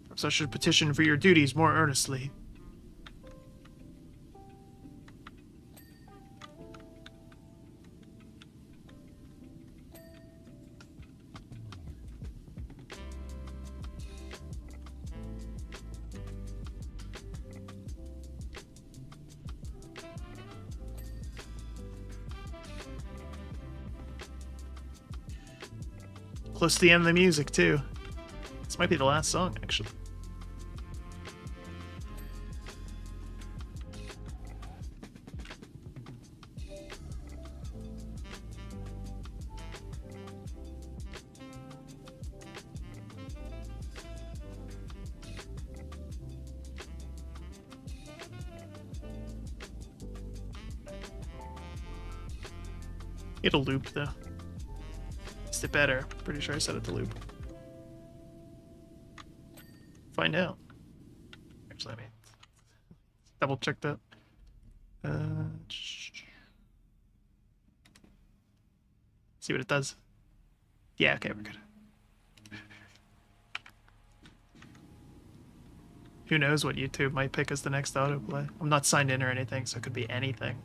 Perhaps I should petition for your duties more earnestly. Close to the end of the music, too. This might be the last song, actually. It'll loop, though. Is it better? Pretty sure I set it to loop. Find out. Actually, let me double check that. See what it does. Yeah, okay, we're good. Who knows what YouTube might pick as the next autoplay. I'm not signed in or anything, so it could be anything.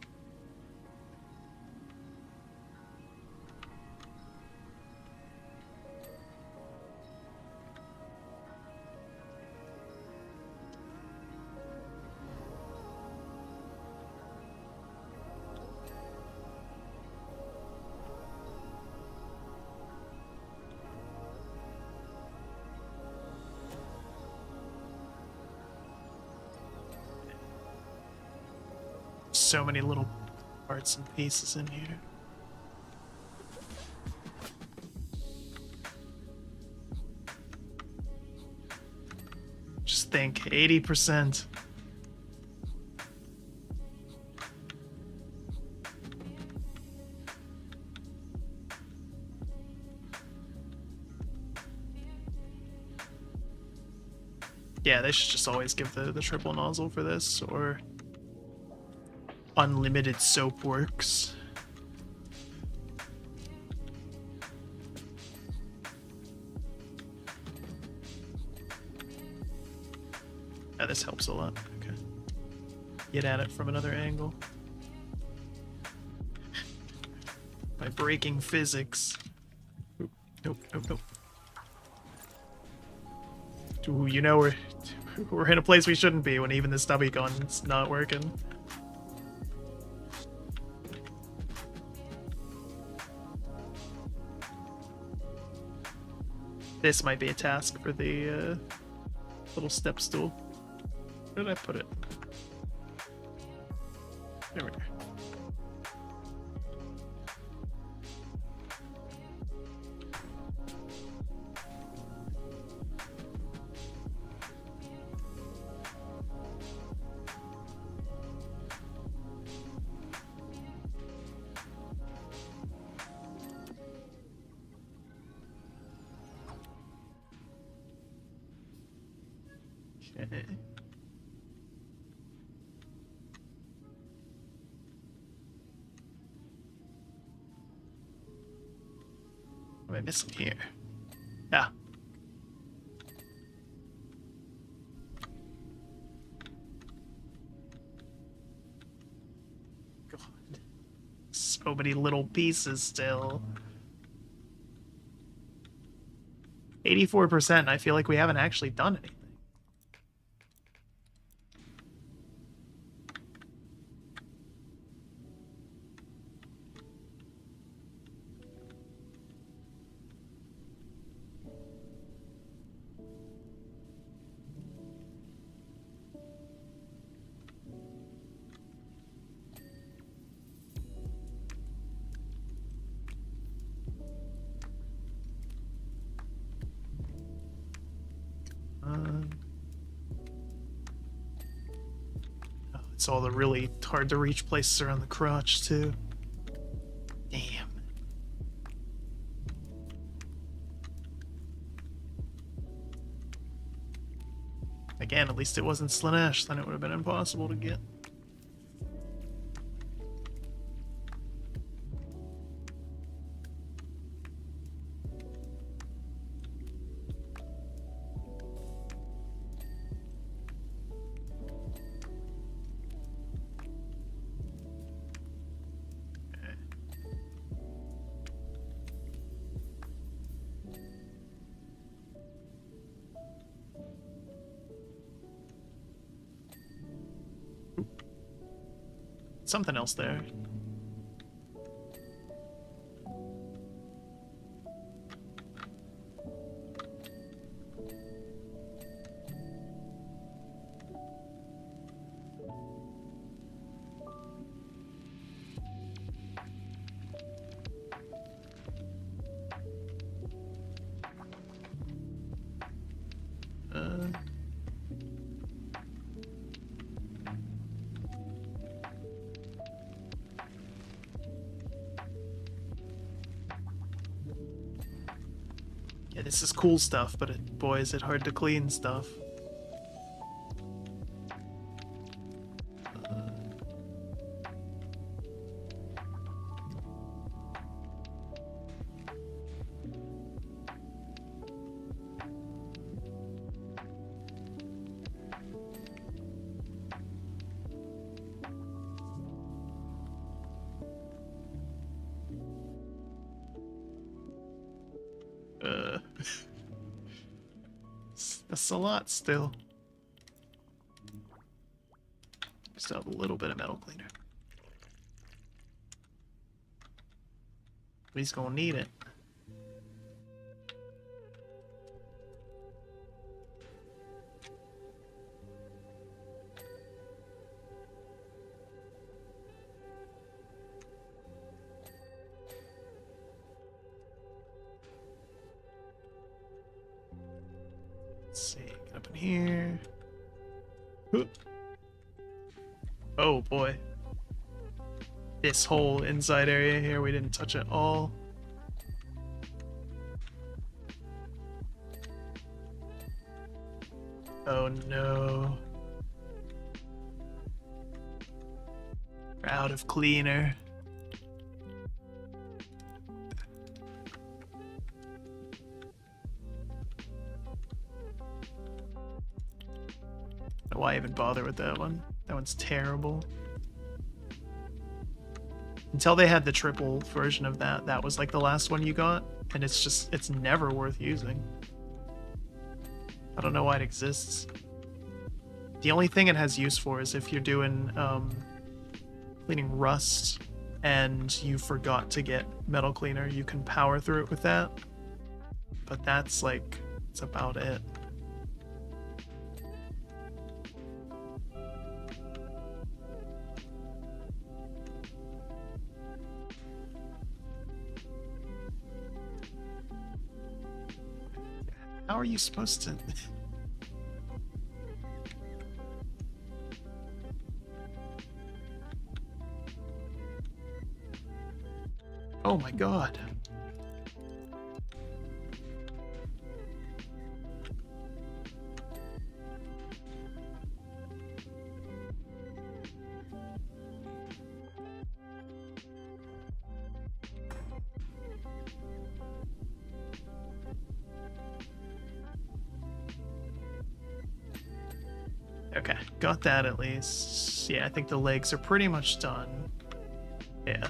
So many little parts and pieces in here. Just think, 80%. Yeah, they should just always give the triple nozzle for this, or unlimited soap works. Yeah, this helps a lot. Okay. Get at it from another angle. By breaking physics. Oop, nope, nope, nope. Ooh, you know we're in a place we shouldn't be when even the stubby gun's not working. This might be a task for the little step stool. Where did I put it? There we go. Okay. What am I missing here? Yeah. God. So many little pieces still. 84%. I feel like we haven't actually done anything. Oh, it's all the really hard to reach places around the crotch too. Damn. Again, at least it wasn't Slanesh, then it would have been impossible to get. Something else there. Yeah, this is cool stuff, but boy, is it hard to clean stuff. That's a lot still. Still have a little bit of metal cleaner. But he's gonna need it. Let's see, get up in here. Oh boy. This whole inside area here, we didn't touch at all. Oh no. We're out of cleaner. Why even bother with that one? That one's terrible. Until they had the triple version of that, that was like the last one you got, and it's never worth using. I don't know why it exists. The only thing it has use for is if you're doing cleaning rust and you forgot to get metal cleaner, you can power through it with that. But that's about it. How are you supposed to... Oh my god. Okay, got that at least. Yeah, I think the legs are pretty much done. Yeah.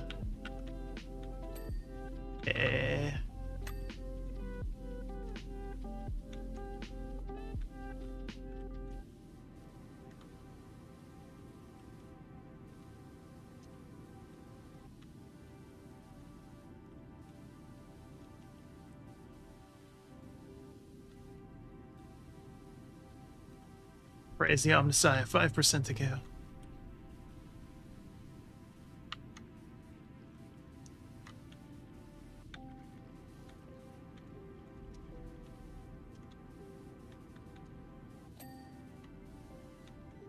Eh. Praise the Omnissiah, 5% to go.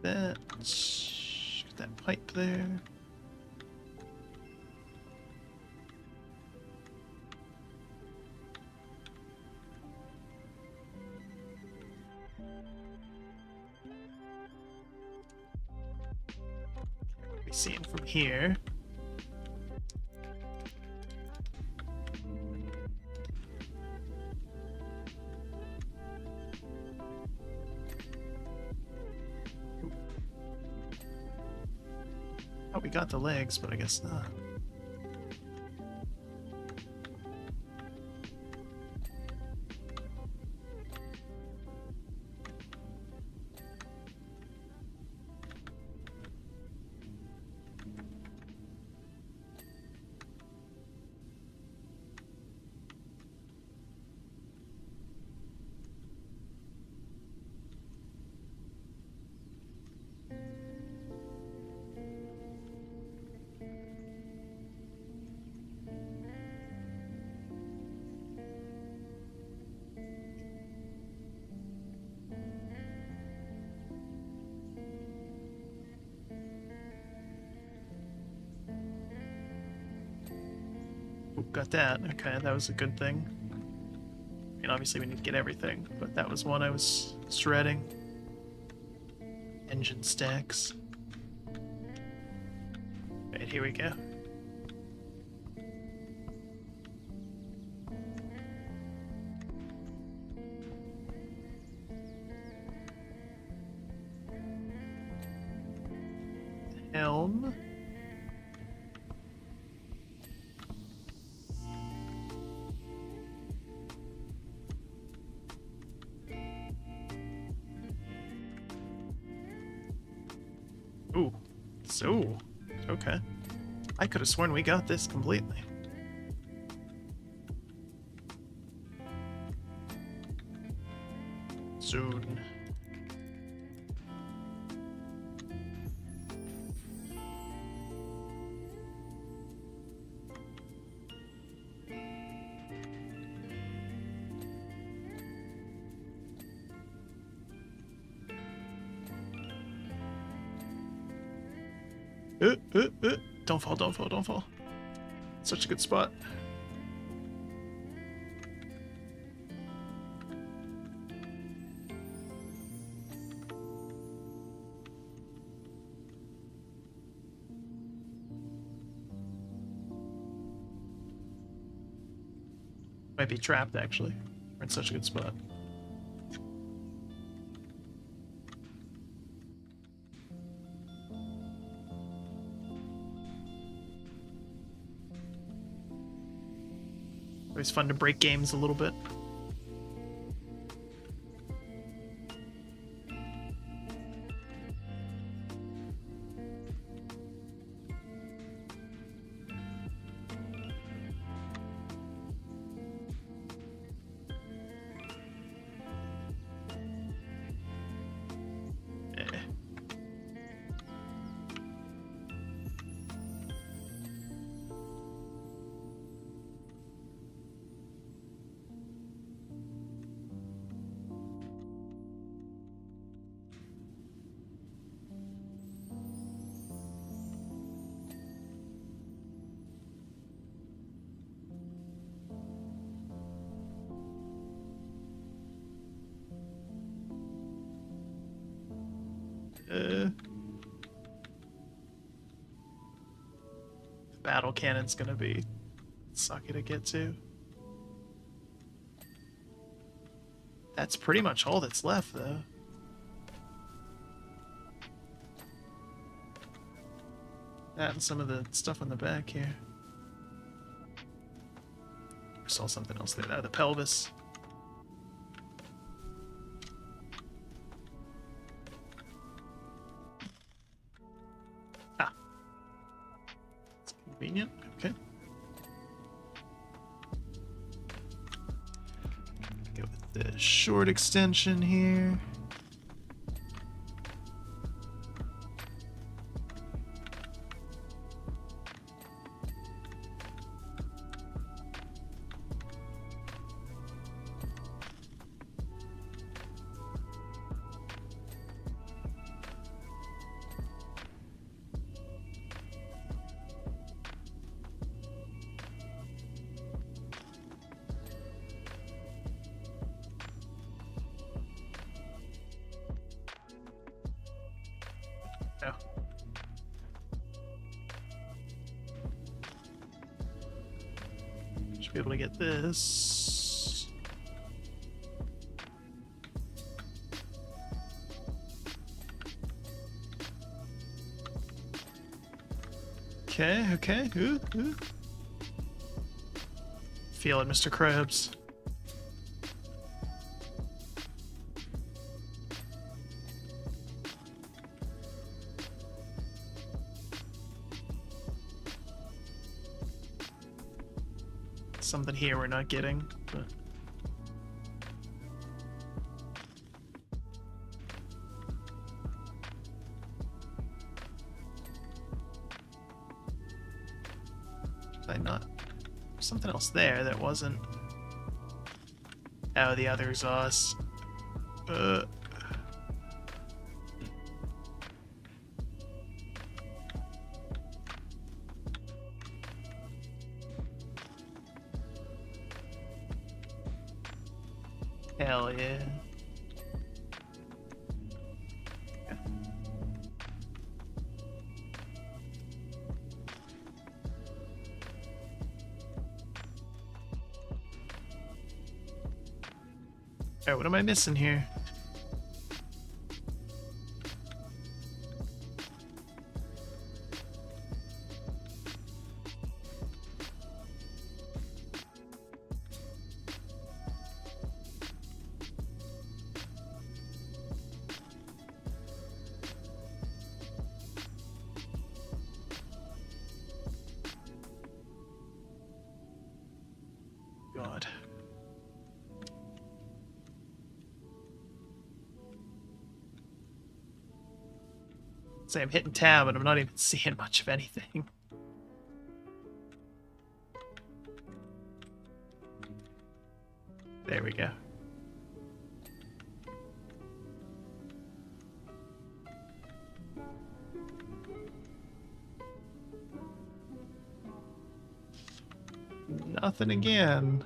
That pipe there. See him from here. Oh, we got the legs, but I guess not. Got that. Okay, that was a good thing. I mean, obviously we need to get everything, but that was one I was shredding. Engine stacks. Right, here we go. Helm. Ooh, so, okay. I could have sworn we got this completely. Soon. Don't fall, don't fall, don't fall. Such a good spot. Might be trapped, actually. We're in such a good spot. Always fun to break games a little bit. Battle cannon's gonna be sucky to get to. That's pretty much all that's left, though. That and some of the stuff on the back here. I saw something else there. The pelvis. Convenient. Okay. Go with the short extension here. No. Should be able to get this. Okay, okay. Ooh, ooh. Feel it, Mr. Krabs. Something here we're not getting, but did I not? There's something else there that wasn't. Oh, the other exhaust. Hell yeah. Alright, what am I missing here? God. Say I'm hitting tab and I'm not even seeing much of anything. There we go. Nothing again.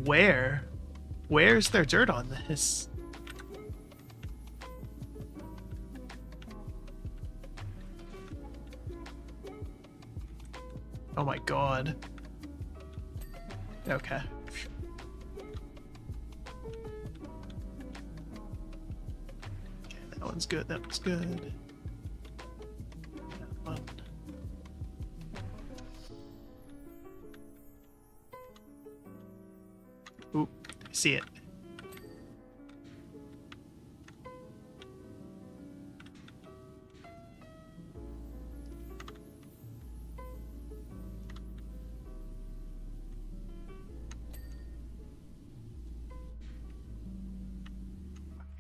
Where? Where's there dirt on this? Oh my god. Okay. Okay, that one's good, that one's good. That one. Oop, I see it.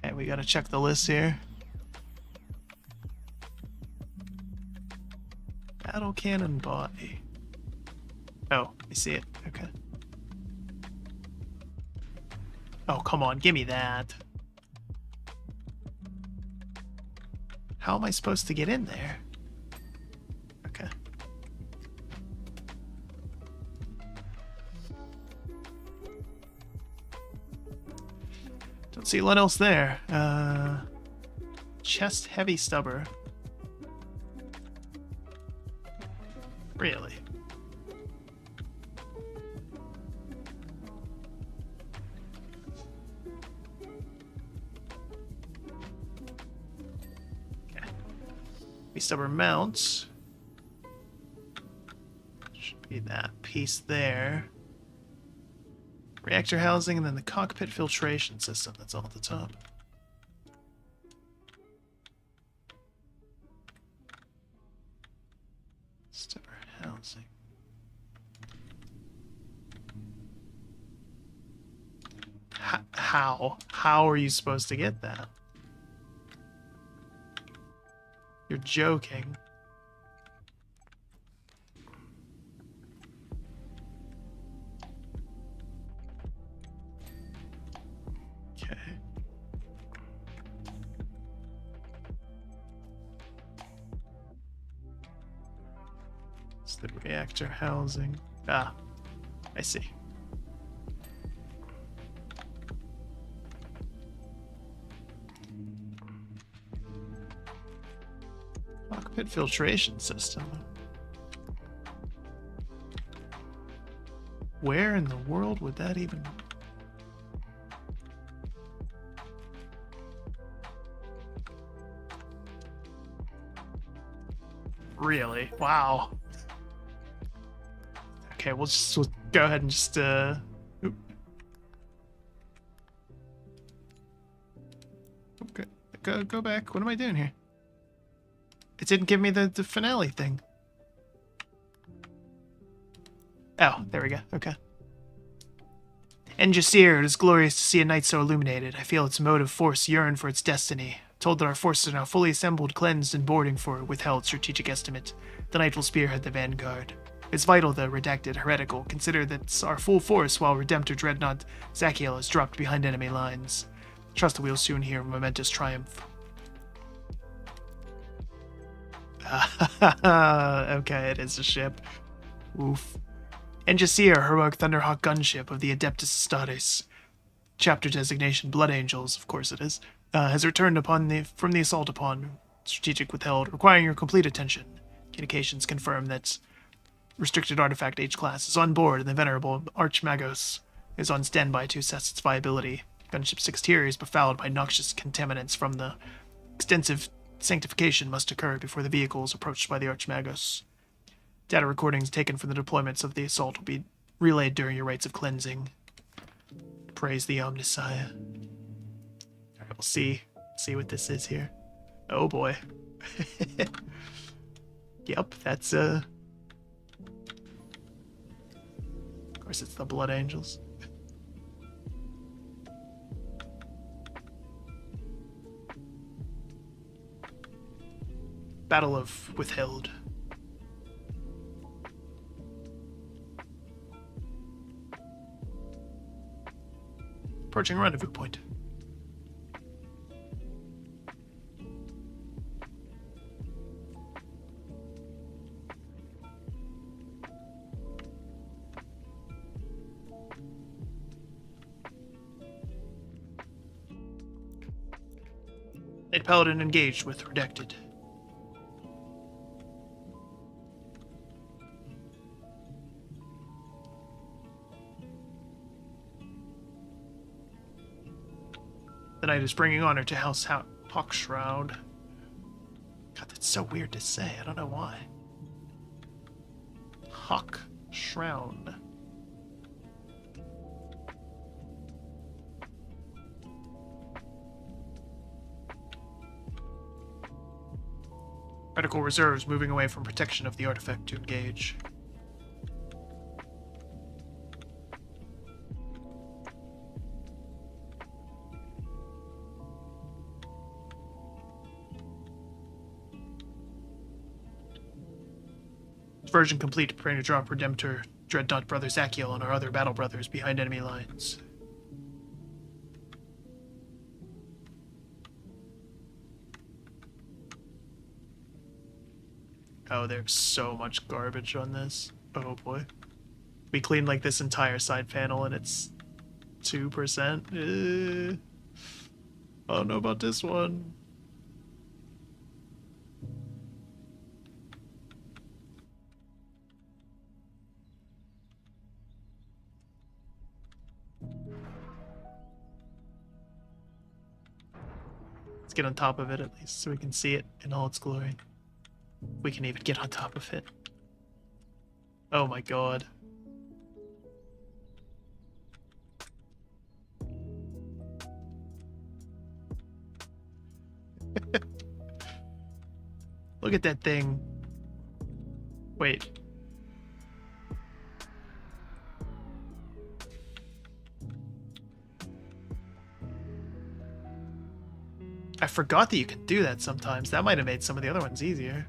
Okay, we gotta check the list here. Battle cannon body. Oh, I see it. Okay. Oh, come on, give me that. How am I supposed to get in there? Okay. Don't see what else there. Chest heavy stubber. Really? Stubber mounts. Should be that piece there. Reactor housing, and then the cockpit filtration system. That's all at the top. Stubber housing. How? How are you supposed to get that? You're joking. Okay. It's the reactor housing. Ah, I see. Cockpit filtration system. Where in the world would that even... Really? Wow. Okay, we'll go ahead and just oop. Okay, go back. What am I doing here? It didn't give me the finale thing. Oh, there we go. Okay. Enjasir, it is glorious to see a night so illuminated. I feel its motive force yearn for its destiny. Told that our forces are now fully assembled, cleansed, and boarding for withheld strategic estimate. The Knight will spearhead the vanguard. It's vital the redacted heretical consider that our full force while Redemptor Dreadnought Zachiel is dropped behind enemy lines. Trust that we'll soon hear a momentous triumph. Okay, it is a ship. Oof. Engiseer, heroic Thunderhawk gunship of the Adeptus Astartes. Chapter designation Blood Angels, of course it is, has returned from the assault upon strategic withheld, requiring your complete attention. Communications confirm that restricted artifact H class is on board, and the venerable Archmagos is on standby to assess its viability. Gunship's exterior is befouled by noxious contaminants from the extensive sanctification must occur before the vehicle is approached by the Archmagos. Data recordings taken from the deployments of the assault will be relayed during your rites of cleansing. Praise the Omnissiah. Alright, we'll see what this is here. Oh boy. Yep, that's of course it's the Blood Angels. Battle of Withheld. Approaching rendezvous point. Knight Paladin engaged with Redacted. The knight is bringing honor to House Hawkshroud. God, that's so weird to say. I don't know why. Hawkshroud. Radical reserves moving away from protection of the artifact to engage. Version complete, preparing to drop Redemptor Dreadnought Brother Zachiel and our other battle brothers behind enemy lines. Oh, there's so much garbage on this. Oh boy. We cleaned like this entire side panel and it's 2%. I don't know about this one. Let's get on top of it at least so we can see it in all its glory. We can even get on top of it. Oh my god. Look at that thing. Wait. I forgot that you can do that sometimes. That might have made some of the other ones easier.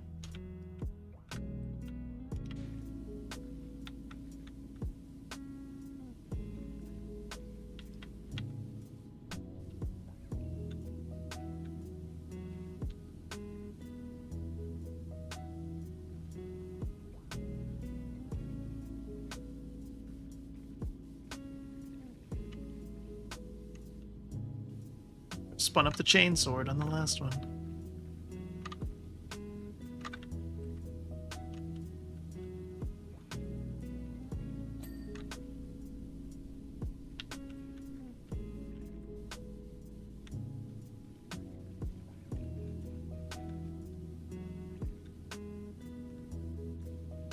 Spun up the chainsword on the last one.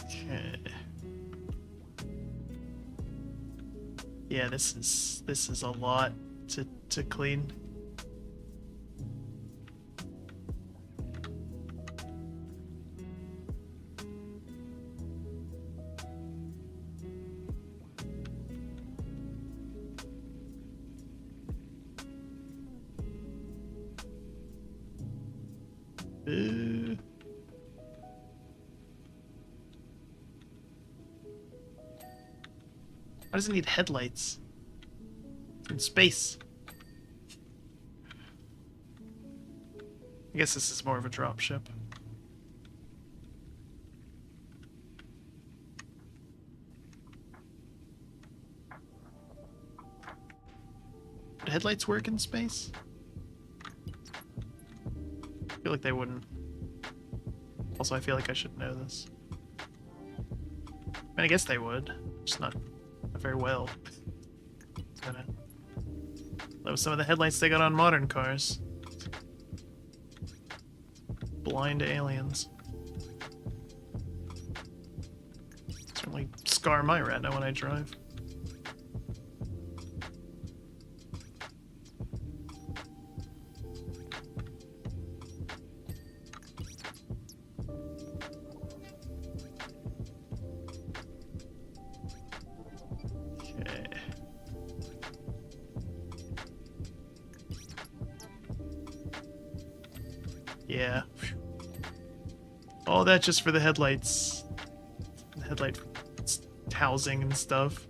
Okay. Yeah, this is a lot to clean. Why does it need headlights? It's in space. I guess this is more of a dropship. Would headlights work in space? I feel like they wouldn't. Also, I feel like I should know this. I mean, I guess they would. Just not very well. That was some of the headlights they got on modern cars. Blind aliens. Certainly scar my retina when I drive. Yeah. All that just for the headlights. The headlight housing and stuff.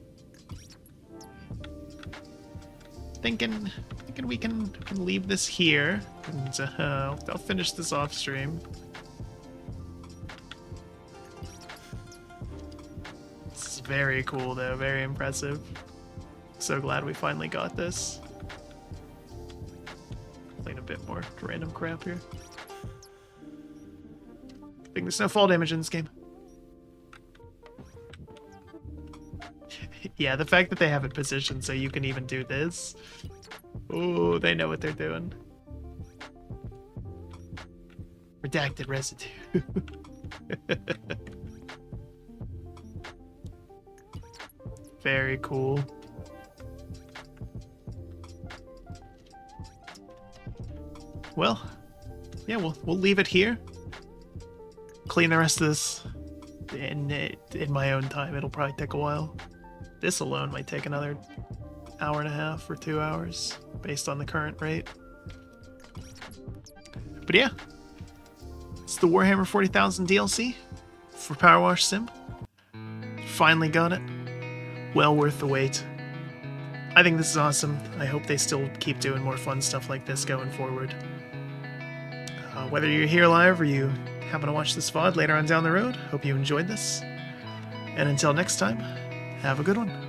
Thinking we can leave this here, and I'll finish this off stream. This is very cool though, very impressive. So glad we finally got this. Playing a bit more random crap here. I think there's no fall damage in this game. Yeah, the fact that they have it positioned so you can even do this. Oh, they know what they're doing. Redacted residue. Very cool. Well, yeah, we'll leave it here. Clean the rest of this in my own time. It'll probably take a while. This alone might take another hour and a half or 2 hours based on the current rate. But yeah, it's the Warhammer 40,000 DLC for Powerwash Sim. Finally got it. Well worth the wait. I think this is awesome. I hope they still keep doing more fun stuff like this going forward. Whether you're here live or you happen to watch this VOD later on down the road, hope you enjoyed this. And until next time, have a good one.